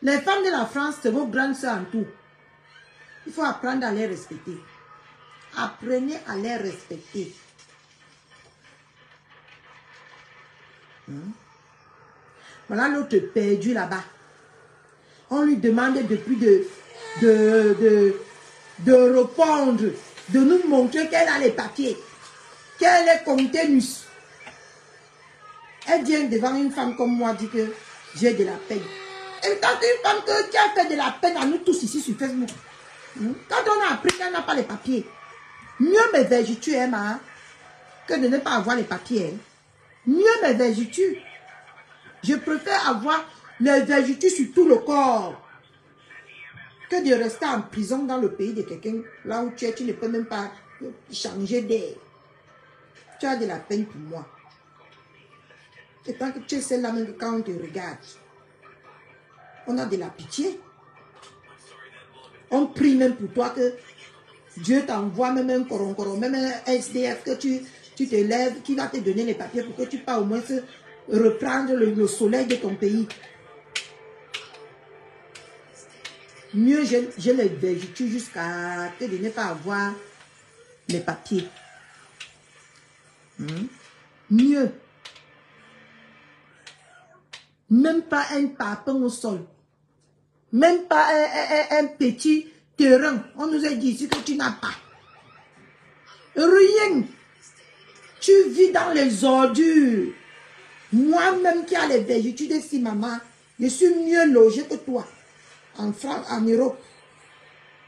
les femmes de la France, c'est vos grandes sœurs en tout. Il faut apprendre à les respecter. Apprenez à les respecter. Voilà l'autre perdu là-bas. On lui demande depuis de répondre, de nous montrer qu'elle a les papiers, qu'elle est contenus. Elle vient devant une femme comme moi, dit que j'ai de la peine. Et quand une femme qui a fait de la peine à nous tous ici sur Facebook, quand on a appris qu'elle n'a pas les papiers, mieux me verges-tu, Emma, que de ne pas avoir les papiers. Mieux me verges-tu. Je préfère avoir les verges-tu sur tout le corps que de rester en prison dans le pays de quelqu'un, là où tu es, tu ne peux même pas changer d'air. Tu as de la peine pour moi. Et tant que tu es celle-là, même quand on te regarde, on a de la pitié. On prie même pour toi que Dieu t'envoie même un coron, même un SDF, que tu te lèves, qui va te donner les papiers pour que tu puisses au moins reprendre le soleil de ton pays. Mieux, je les vergetue jusqu'à te ne pas avoir les papiers. Mieux. Même pas un parpaing au sol. Même pas un petit terrain. On nous a dit ici que tu n'as pas. Rien. Tu vis dans les ordures. Moi-même qui a les vergetures de si maman, Je suis mieux logé que toi. En France, en Europe.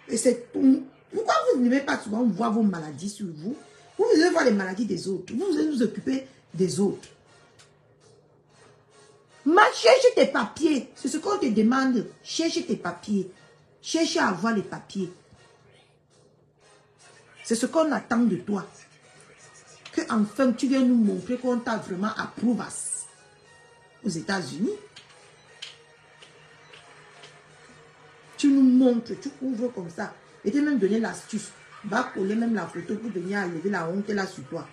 Et c'est tout. Pourquoi vous n'aimez pas souvent voir vos maladies sur vous? Vous allez voir les maladies des autres. Vous allez vous occuper des autres. Cherche tes papiers. C'est ce qu'on te demande. Cherche tes papiers. Cherche à avoir les papiers. C'est ce qu'on attend de toi. Que enfin tu viens nous montrer qu'on t'a vraiment approuvé aux États-Unis. Tu nous montres, tu ouvres comme ça. Et tu même donné l'astuce. Va coller même la photo pour venir enlever la honte là sur toi.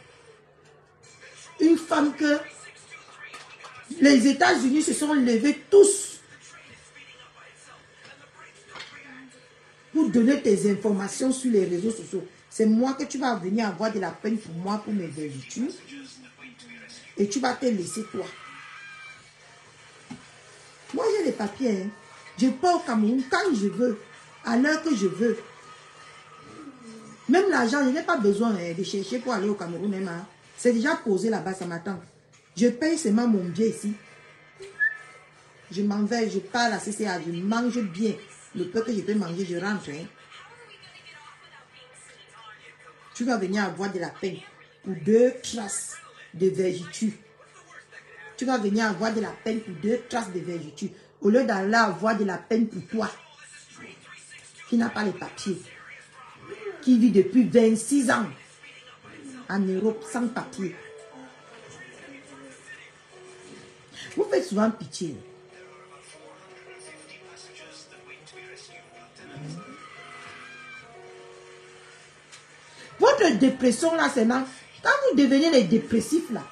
Une femme que les États-Unis se sont levés tous pour donner tes informations sur les réseaux sociaux. C'est moi que tu vas venir avoir de la peine pour moi, pour mes vertus. Et tu vas te laisser toi. Moi, j'ai les papiers. Hein. Je pars au Cameroun quand je veux, à l'heure que je veux. Même l'argent, je n'ai pas besoin de chercher pour aller au Cameroun. Hein. C'est déjà posé là-bas, ça m'attend. Je paye seulement mon billet ici. Je m'en vais, je pars à la CCA, je mange bien. Le peu que je peux manger, je rentre. Hein. Tu vas venir avoir de la peine pour 2 traces de vertu. Tu vas venir avoir de la peine pour 2 traces de vertu. Au lieu d'aller avoir de la peine pour toi, qui n'a pas les papiers, qui vit depuis 26 ans en Europe sans papier. Vous faites souvent pitié. Votre dépression là, c'est là. Quand vous devenez les dépressifs là,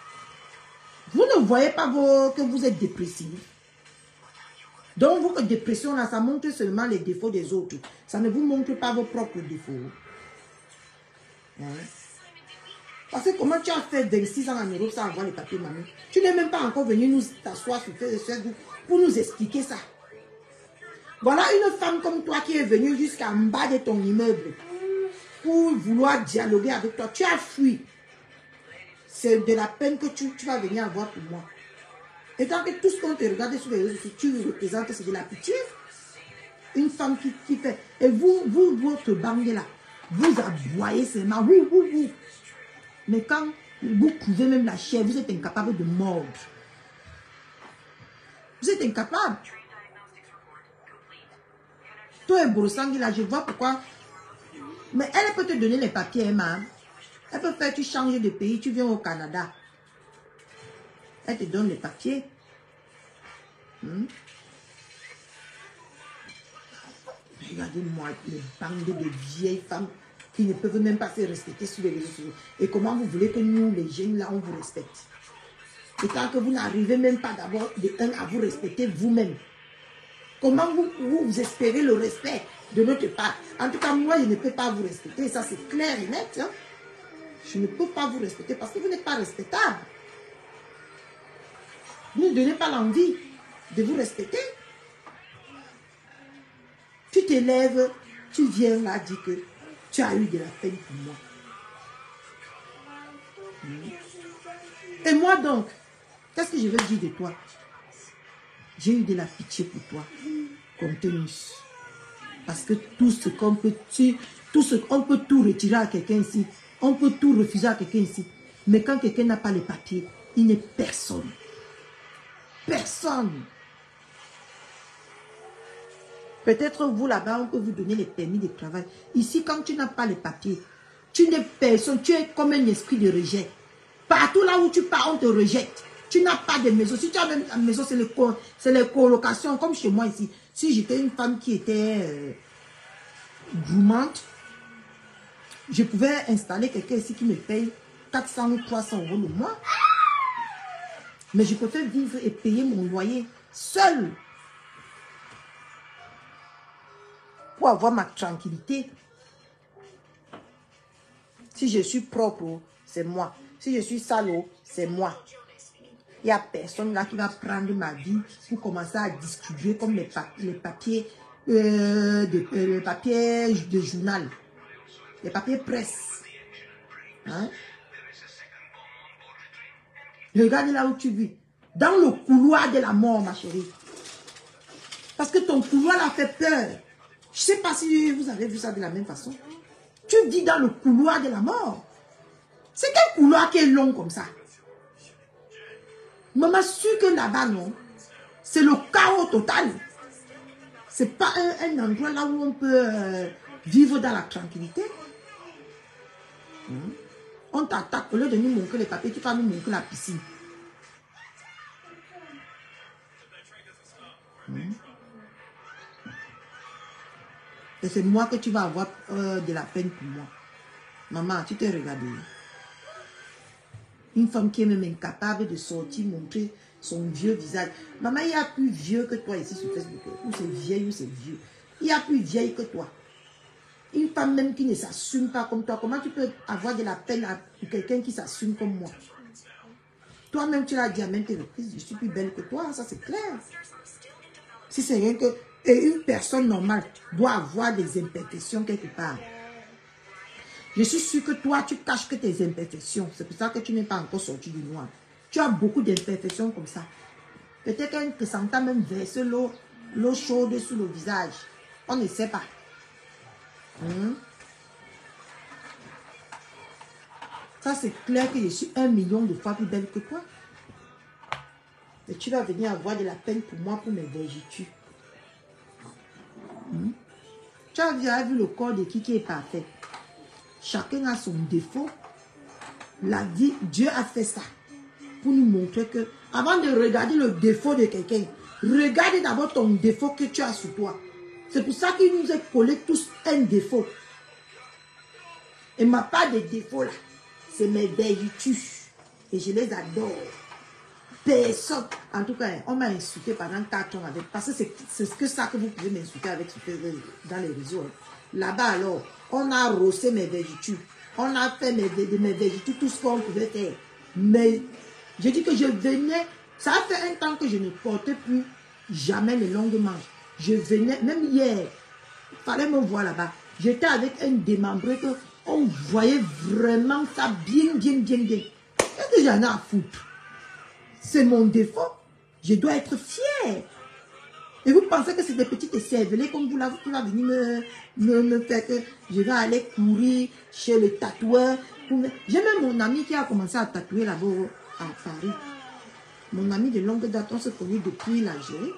vous ne voyez pas que vous êtes dépressif. Donc votre dépression là, ça montre seulement les défauts des autres. Ça ne vous montre pas vos propres défauts. Hein? Parce que comment tu as fait 26 ans en Europe sans avoir les papiers, maman? Tu n'es même pas encore venu nous t'asseoir sur Facebook pour nous expliquer ça. Voilà une femme comme toi qui est venue jusqu'en bas de ton immeuble pour vouloir dialoguer avec toi. Tu as fui. C'est de la peine que tu vas venir avoir pour moi. Et tant que tout ce qu'on te regarde sur les réseaux sociaux, tu représentes, c'est de la pitié. Une femme qui fait. Et vous, votre bande là, vous aboyez seulement. Vous. Mais quand vous couvez même la chair, vous êtes incapable de mordre. Vous êtes incapable. Toi et Brossangi là, je vois pourquoi. Mais elle peut te donner les papiers, Emma. Elle peut faire, tu changes de pays, tu viens au Canada. Elle te donne les papiers. Regardez-moi les bandes de vieilles femmes qui ne peuvent même pas se respecter sur les réseaux sociaux. Et comment vous voulez que nous, les jeunes, là, on vous respecte? Et tant que vous n'arrivez même pas d'abord à vous respecter vous-même, comment vous espérez le respect de notre part? En tout cas, moi, je ne peux pas vous respecter. Ça, c'est clair et net. Hein? Je ne peux pas vous respecter parce que vous n'êtes pas respectable. Vous ne donnez pas l'envie de vous respecter. Tu t'élèves, tu viens là dire que tu as eu de la peine pour moi. Et moi donc, qu'est-ce que je veux dire de toi? J'ai eu de la pitié pour toi, Contenus. Parce que tout ce qu'on peut, on peut tout retirer à quelqu'un ici. On peut tout refuser à quelqu'un ici. Mais quand quelqu'un n'a pas les papiers, il n'est personne. Personne. Peut-être vous là-bas, on peut vous donner les permis de travail. Ici, quand tu n'as pas les papiers, tu n'es personne. Tu es comme un esprit de rejet. Partout là où tu pars, on te rejette. Tu n'as pas de maison. Si tu as même une maison, c'est les colocations, comme chez moi ici. Si j'étais une femme qui était gourmande, je pouvais installer quelqu'un ici qui me paye 400 ou 300 € le mois. Mais je préfère vivre et payer mon loyer seul pour avoir ma tranquillité. Si je suis propre, c'est moi. Si je suis sale, c'est moi. Il n'y a personne là qui va prendre ma vie pour commencer à distribuer comme les papiers de journal. Les papiers presse. Hein? Regarde là où tu vis. Dans le couloir de la mort, ma chérie. Parce que ton couloir l'a fait peur. Je ne sais pas si vous avez vu ça de la même façon. Tu vis dans le couloir de la mort. C'est quel couloir qui est long comme ça? Maman, sûr que là-bas, non. C'est le chaos total. C'est pas un endroit là où on peut vivre dans la tranquillité. On t'attaque, au lieu de nous montrer les papiers, tu vas nous montrer la piscine. Et c'est moi que tu vas avoir de la peine pour moi. Maman, tu t'es regardée. Une femme qui est même incapable de sortir, montrer son vieux visage. Maman, il y a plus vieux que toi ici sur Facebook. Ou c'est vieille ou c'est vieux. Il y a plus vieille que toi. Une femme même qui ne s'assume pas comme toi. Comment tu peux avoir de la peine pour quelqu'un qui s'assume comme moi? Toi-même, tu l'as dit à maintes reprises, je suis plus belle que toi. Ça, c'est clair. Si c'est rien que... Et une personne normale doit avoir des imperfections quelque part. Je suis sûre que toi, tu caches que tes imperfections. C'est pour ça que tu n'es pas encore sorti du noir. Tu as beaucoup d'imperfections comme ça. Peut-être qu'un chrysanthème même verse l'eau chaude sur le visage. On ne sait pas. Ça, c'est clair que je suis 1 million de fois plus belle que toi. Et tu vas venir avoir de la peine pour moi, pour mes vergetures. Tu as vu le corps de qui est parfait. Chacun a son défaut. La vie, Dieu a fait ça pour nous montrer que, avant de regarder le défaut de quelqu'un, regarde d'abord ton défaut que tu as sur toi. C'est pour ça qu'il nous a collé tous un défaut. Et ma part de défaut là, c'est mes vertus. Et je les adore. Personne, en tout cas, on m'a insulté pendant 4 ans avec, parce que c'est que ça que vous pouvez m'insulter avec dans les réseaux. Là-bas alors, on a rossé mes vertus. On a fait de mes vertus tout ce qu'on pouvait faire. Mais je dis que je venais, ça a fait un temps que je ne portais plus jamais les longues manches. Je venais, même hier, il fallait me voir là-bas. J'étais avec un démembré que on voyait vraiment ça bien. Qu'est-ce que j'en ai à foutre? C'est mon défaut. Je dois être fière. Et vous pensez que c'est des petites cervelées comme vous là, qui va venir me faire que je vais aller courir chez le tatoueur. J'ai même mon ami qui a commencé à tatouer là-bas à Paris. Mon ami de longue date, on se connaît depuis l'Algérie.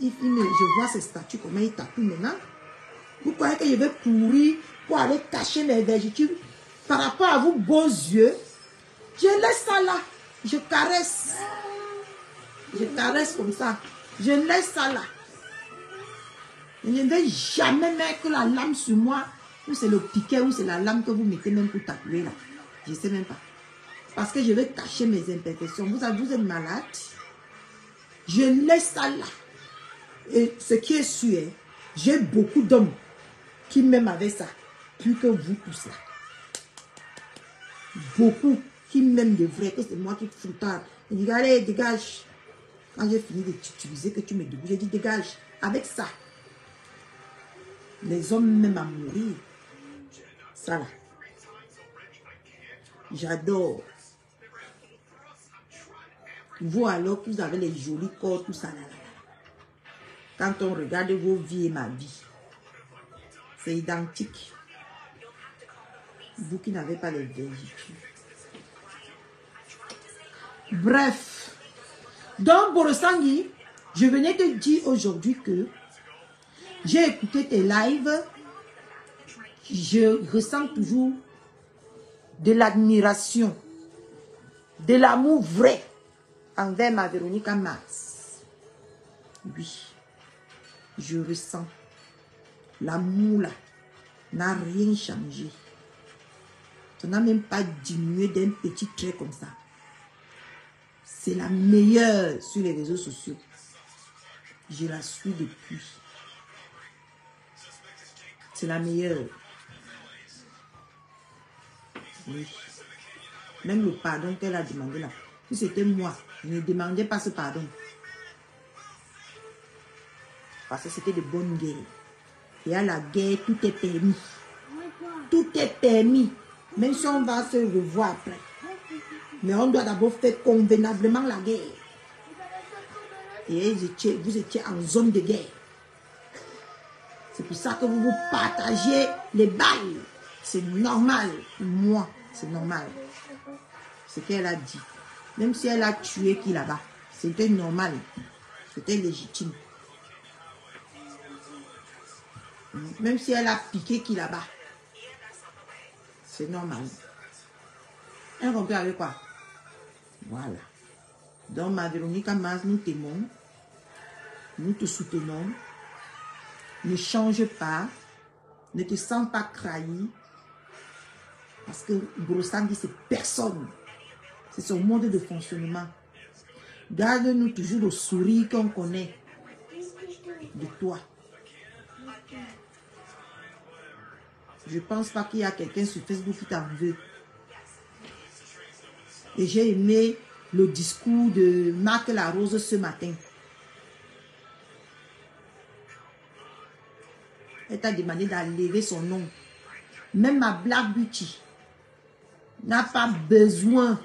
Je vois ses statuts, comment il tatoue maintenant. Vous croyez que je vais courir pour aller cacher mes vergetures par rapport à vos beaux yeux? Je laisse ça là. Je caresse. Je caresse comme ça. Je laisse ça là. Je ne vais jamais mettre la lame sur moi. Ou c'est le piquet, ou c'est la lame que vous mettez même pour tatouer là. Je ne sais même pas. Parce que je vais cacher mes imperfections. Vous êtes malade. Je laisse ça là. Et ce qui est sûr, j'ai beaucoup d'hommes qui m'aiment avec ça. Plus que vous tous là. Beaucoup qui m'aiment de vrai, que c'est moi qui fous tard. Il dit, allez, dégage. Quand j'ai fini de t'utiliser, que tu me débouches, j'ai dit, dégage. Avec ça. Les hommes m'aiment à mourir. Ça là. J'adore. Vous alors, vous avez les jolis corps, tout ça là. Quand on regarde vos vies et ma vie, c'est identique. Vous qui n'avez pas les vertus. Bref. Donc, Borosangui, je venais te dire aujourd'hui que j'ai écouté tes lives. Je ressens toujours de l'admiration, de l'amour vrai envers ma Véronica Mars. Oui, je ressens. L'amour là n'a rien changé. Ça n'a même pas diminué d'un petit trait comme ça. C'est la meilleure sur les réseaux sociaux. Je la suis depuis. C'est la meilleure. Oui. Même le pardon qu'elle a demandé là. Si c'était moi, je ne demandais pas ce pardon. Parce que c'était de bonnes guerres. Et à la guerre, tout est permis. Tout est permis. Même si on va se revoir après. Mais on doit d'abord faire convenablement la guerre. Et vous étiez en zone de guerre. C'est pour ça que vous vous partagez les balles. C'est normal. Moi, c'est normal. C'est ce qu'elle a dit. Même si elle a tué qui là-bas, c'était normal. C'était légitime. Même si elle a piqué qui là-bas, c'est normal. Elle compris avec quoi? Voilà. Donc, ma Véronique Mars, nous t'aimons. Nous te soutenons. Ne change pas. Ne te sens pas trahi. Parce que Brossard dit c'est personne. C'est son mode de fonctionnement. Garde-nous toujours le sourire qu'on connaît de toi. Je ne pense pas qu'il y a quelqu'un sur Facebook qui t'en veut. Et j'ai aimé le discours de Marc Larose ce matin. Elle t'a demandé d'enlever son nom. Même ma Black Beauty n'a pas besoin.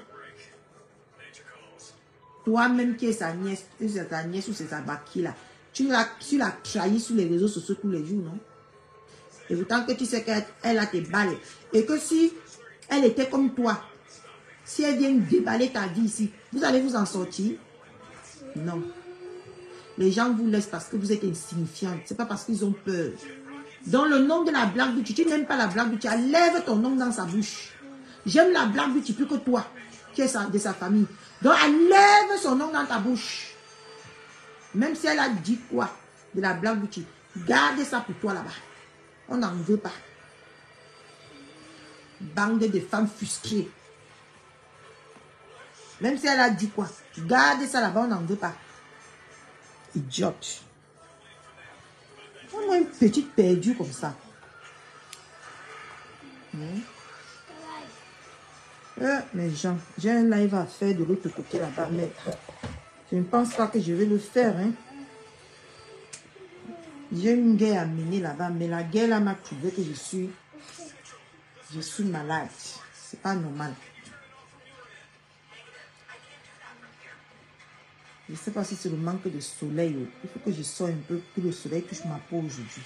Toi-même qui es sa nièce, ou c'est sa baki là, tu l'as trahi sur les réseaux sociaux tous les jours, non? Et autant que tu sais qu'elle a tes balles. Et que si elle était comme toi, si elle vient déballer ta vie ici, vous allez vous en sortir? Non. Les gens vous laissent parce que vous êtes insignifiante. C'est pas parce qu'ils ont peur. Dans le nom de la Black Beauty, tu n'aimes pas la Black Beauty, lève ton nom dans sa bouche. J'aime la Black Beauty plus que toi, qui est de sa famille. Donc, enlève son nom dans ta bouche. Même si elle a dit quoi de la Black Beauty, garde ça pour toi là-bas. On n'en veut pas. Bande de femmes frustrées. Même si elle a dit quoi, garde ça là-bas, on n'en veut pas. Idiote. Moi, une petite perdue comme ça. Mais Jean, j'ai un live à faire de l'autre côté là-bas, mais je ne pense pas que je vais le faire. Hein. J'ai une guerre à mener là-bas, mais la guerre là m'a trouvé que je suis malade. C'est pas normal. Je ne sais pas si c'est le manque de soleil. Il faut que je sorte un peu, que le soleil touche ma peau aujourd'hui.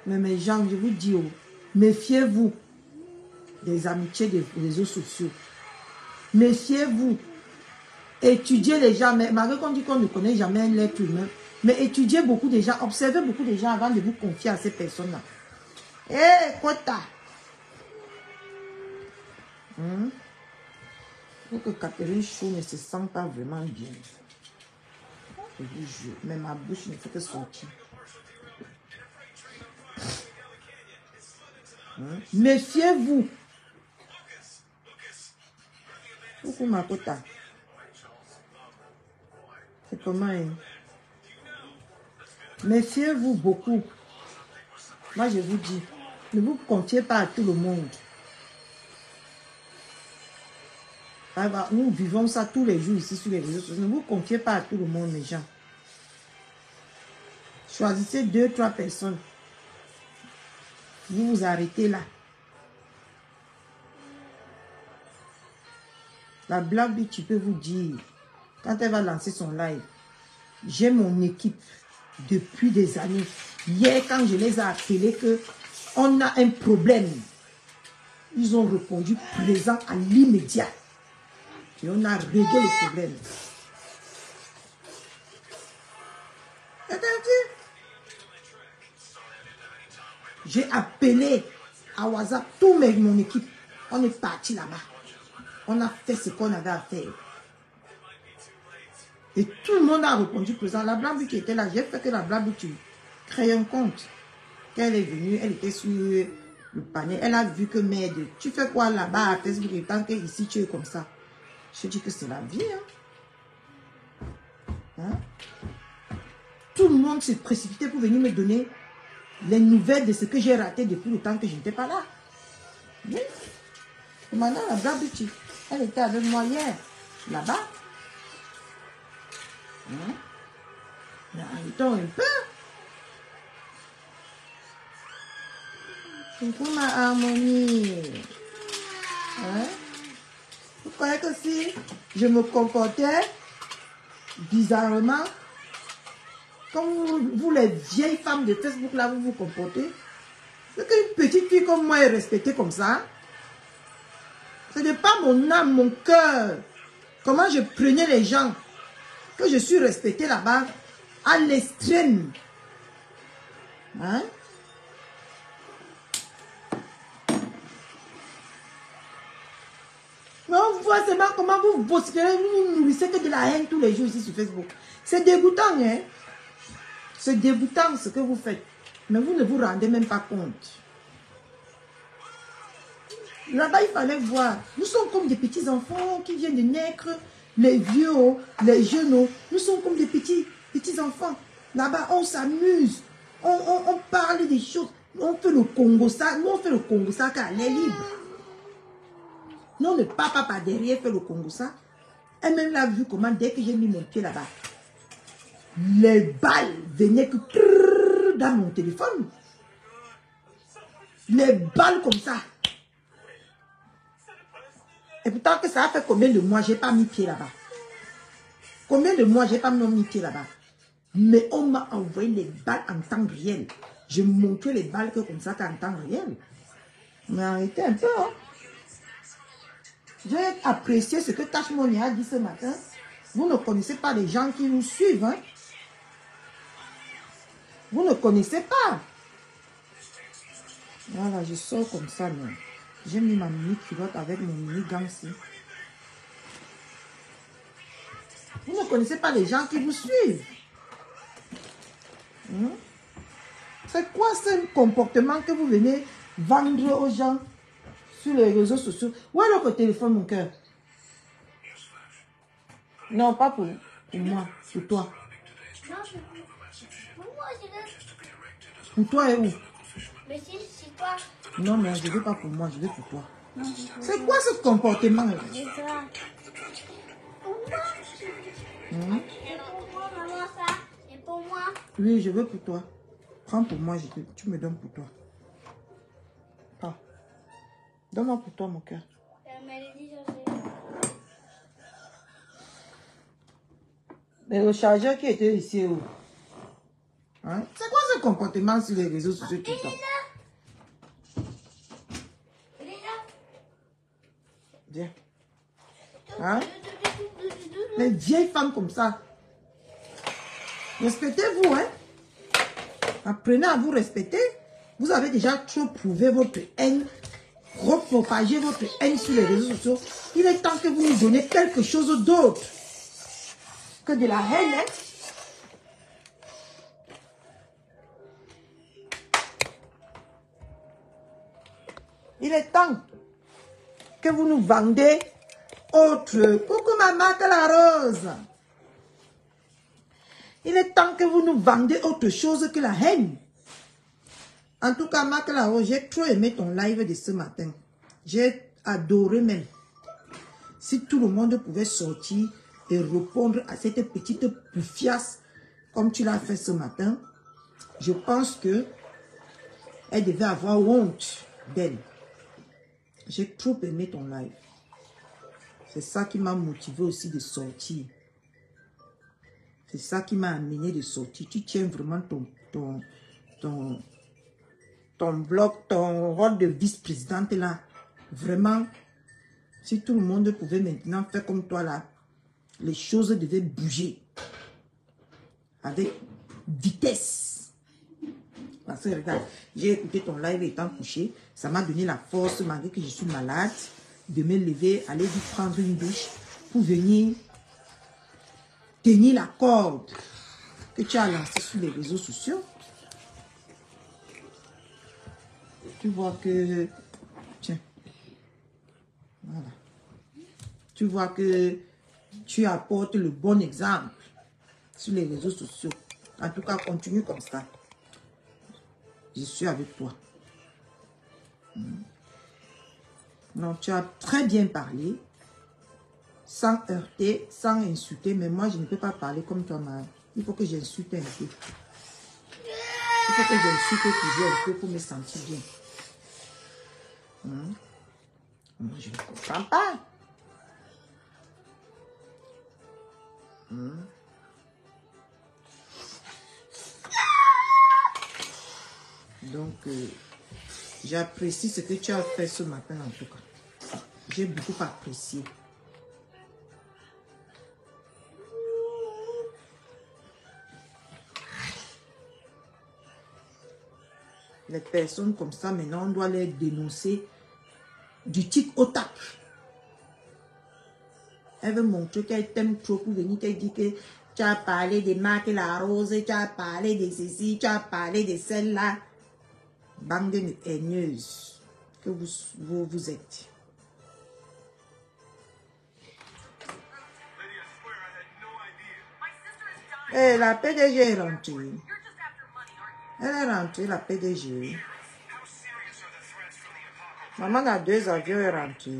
Mais mes gens, je vous dis, méfiez-vous des amitiés des réseaux sociaux. Méfiez-vous. Étudiez les gens. Mais malgré qu'on dit qu'on ne connaît jamais l'être humain, mais étudiez beaucoup de gens, observez beaucoup de gens avant de vous confier à ces personnes-là. Hé, Kota! Faut que Catherine Chou ne se sente pas vraiment bien. Je vous jure, mais ma bouche ne fait que sortir. Méfiez-vous. Coucou ma Kota. C'est comment hein? Méfiez-vous beaucoup. Moi je vous dis, ne vous confiez pas à tout le monde. Nous vivons ça tous les jours ici sur les réseaux sociaux. Ne vous confiez pas à tout le monde, les gens. Choisissez 2-3 personnes. Vous vous arrêtez là. La Black, tu peux vous dire, quand elle va lancer son live, j'ai mon équipe depuis des années. Hier, quand je les ai appelés qu'on a un problème, ils ont répondu présent à l'immédiat. Et on a réglé le problème. J'ai appelé à WhatsApp tout mon équipe. On est parti là-bas. On a fait ce qu'on avait à faire. Et tout le monde a répondu présent. La Blanche qui était là, j'ai fait que la Blanche tu crée un compte. Quand elle est venue, elle était sur le panel. Elle a vu que merde, tu fais quoi là-bas à Facebook et tant que ici tu es comme ça. Je dis que c'est la vie. Tout le monde s'est précipité pour venir me donner les nouvelles de ce que j'ai raté depuis le temps que je n'étais pas là. Oui. Et maintenant, la Black Beauty, elle était avec moi hier, là-bas. Mais arrêtons un peu. Coucou ma harmonie. Hein? Vous croyez que si je me comportais bizarrement, comme vous les vieilles femmes de Facebook là, vous vous comportez, c'est qu'une petite fille comme moi est respectée comme ça. Ce n'est pas mon âme, mon cœur. Comment je prenais les gens, que je suis respectée là-bas, à l'extrême. Hein? Mais on voit seulement comment vous bossez, vous nourrissez que de la haine tous les jours ici sur Facebook. C'est dégoûtant, hein? C'est dégoûtant ce que vous faites. Mais vous ne vous rendez même pas compte. Là-bas, il fallait voir. Nous sommes comme des petits enfants qui viennent de naître. Les vieux, les jeunes, nous sommes comme des petits enfants. Là-bas, on s'amuse. On parle des choses. On fait le Congo ça. Nous, on fait le Congo ça car elle est libre. Non, le papa par derrière fait le Congo ça. Elle-même l'a vu comment, dès que j'ai mis mon pied là-bas, les balles venaient que dans mon téléphone. Les balles comme ça. Et pourtant que ça a fait combien de mois j'ai pas mis pied là-bas? Combien de mois j'ai pas mis pied là-bas? Mais on m'a envoyé les balles en temps réel. Je montrais les balles que comme ça qu'en temps réel. Mais arrêtez un peu, hein. J'ai apprécié ce que Cash Money a dit ce matin. Vous ne connaissez pas les gens qui nous suivent, hein. Vous ne connaissez pas. Voilà, je sors comme ça, mais j'ai mis ma mini culotte avec mon mini gant ici. Vous ne connaissez pas les gens qui vous suivent. C'est quoi ce comportement que vous venez vendre aux gens sur les réseaux sociaux? Où est votre téléphone, mon cœur? Non, pas pour moi, pour toi. Pour toi et où? Mais si, c'est toi. Non, mais je ne veux pas pour moi, je veux pour toi. C'est quoi ce comportement? C'est ça. Pour moi. C'est pour moi, maman, ça. C'est pour moi. Oui, je veux pour toi. Prends pour moi, tu me donnes pour toi. Prends. Donne-moi pour toi, mon cœur. Mais le chargeur qui était ici, où? Hein? C'est quoi ce comportement sur les réseaux sociaux tout le temps? Il est là. Viens. Hein? Les vieilles femmes comme ça. Respectez-vous, hein? Apprenez à vous respecter. Vous avez déjà trop prouvé votre haine, repropagé votre haine sur les réseaux sociaux. Il est temps que vous nous donniez quelque chose d'autre que de la haine, hein? Il est temps que vous nous vendez autre. Coucou maman que la rose. Il est temps que vous nous vendez autre chose que la haine. En tout cas, Marc Laro, j'ai trop aimé ton live de ce matin. J'ai adoré même. Si tout le monde pouvait sortir et répondre à cette petite poufiasse comme tu l'as fait ce matin, je pense que elle devait avoir honte d'elle. J'ai trop aimé ton live. C'est ça qui m'a motivé aussi de sortir. C'est ça qui m'a amené de sortir. Tu tiens vraiment ton bloc, ton rôle de vice-présidente là. Vraiment, si tout le monde pouvait maintenant faire comme toi là, les choses devaient bouger. Avec vitesse. Parce que regarde, j'ai écouté ton live étant couché. Ça m'a donné la force, malgré que je suis malade, de me lever, aller vite prendre une douche pour venir tenir la corde que tu as lancée sur les réseaux sociaux. Tu vois que... Tiens. Voilà. Tu vois que tu apportes le bon exemple sur les réseaux sociaux. En tout cas, continue comme ça. Je suis avec toi. Non, tu as très bien parlé. Sans heurter, sans insulter. Mais moi, je ne peux pas parler comme toi, Marie. Il faut que j'insulte un peu. Il faut que j'insulte toujours un peu pour me sentir bien. Moi, je ne comprends pas. Donc, j'apprécie ce que tu as fait ce matin en tout cas. J'ai beaucoup apprécié. Les personnes comme ça, maintenant, on doit les dénoncer du tic au tac. Elle veut montrer qu'elle t'aime trop pour venir te dire que tu as parlé de Marc la Rose, tu as parlé de ceci, tu as parlé de celle-là. Bande de haineuses que vous êtes. Et la PDG est rentrée. Elle est rentrée, la PDG. Maman a 2 avions, elle est rentrée.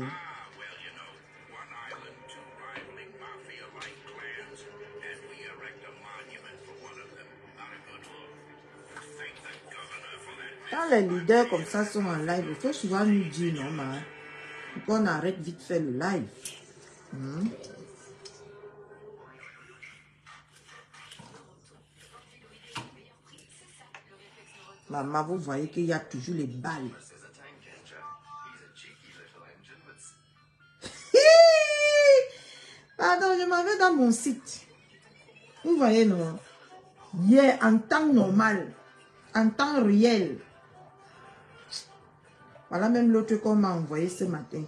Quand les leaders comme ça sont en live, il faut souvent nous dire non, mais qu'on arrête vite fait le live. Maman, vous voyez qu'il y a toujours les balles. Pardon, je m'en vais dans mon site. Vous voyez, non? Hier, en temps normal, en temps réel. Voilà même l'autre qu'on m'a envoyé ce matin.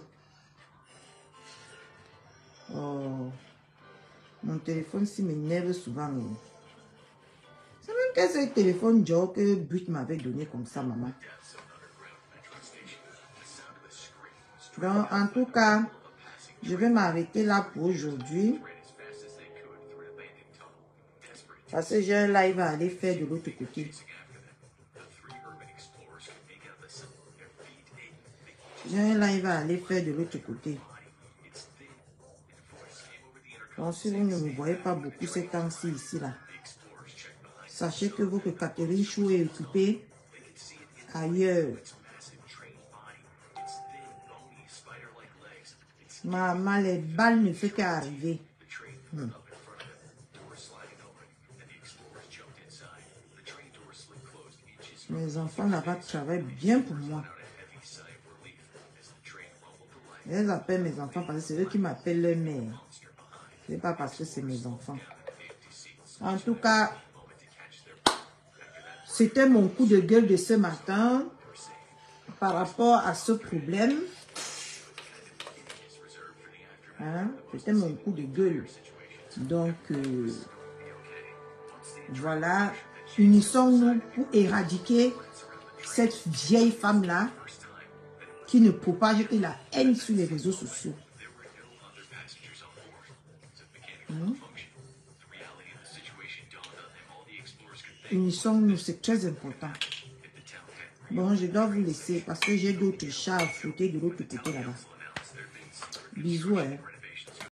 Oh, mon téléphone s'y m'énerve souvent. C'est même que ce téléphone Joe que But m'avait donné comme ça, maman. Donc, en tout cas, je vais m'arrêter là pour aujourd'hui. Parce que j'ai un live à aller faire de l'autre côté. J'ai un live à aller faire de l'autre côté. Donc, si vous ne me voyez pas beaucoup ces temps-ci, ici, là, sachez que votre Catherine Chou est occupée ailleurs. Maman, les balles ne font qu'arriver. Mes enfants là-bas travaillent bien pour moi. Je les appelle mes enfants parce que c'est eux qui m'appellent leur mère. Ce n'est pas parce que c'est mes enfants. En tout cas, c'était mon coup de gueule de ce matin par rapport à ce problème. C'était mon coup de gueule. Donc, voilà. Unissons-nous pour éradiquer cette vieille femme-là qui ne propage que la haine sur les réseaux sociaux. Unissons-nous, c'est très important. Bon, je dois vous laisser parce que j'ai d'autres chats à fouetter de l'autre côté là-bas. Bisous, hein.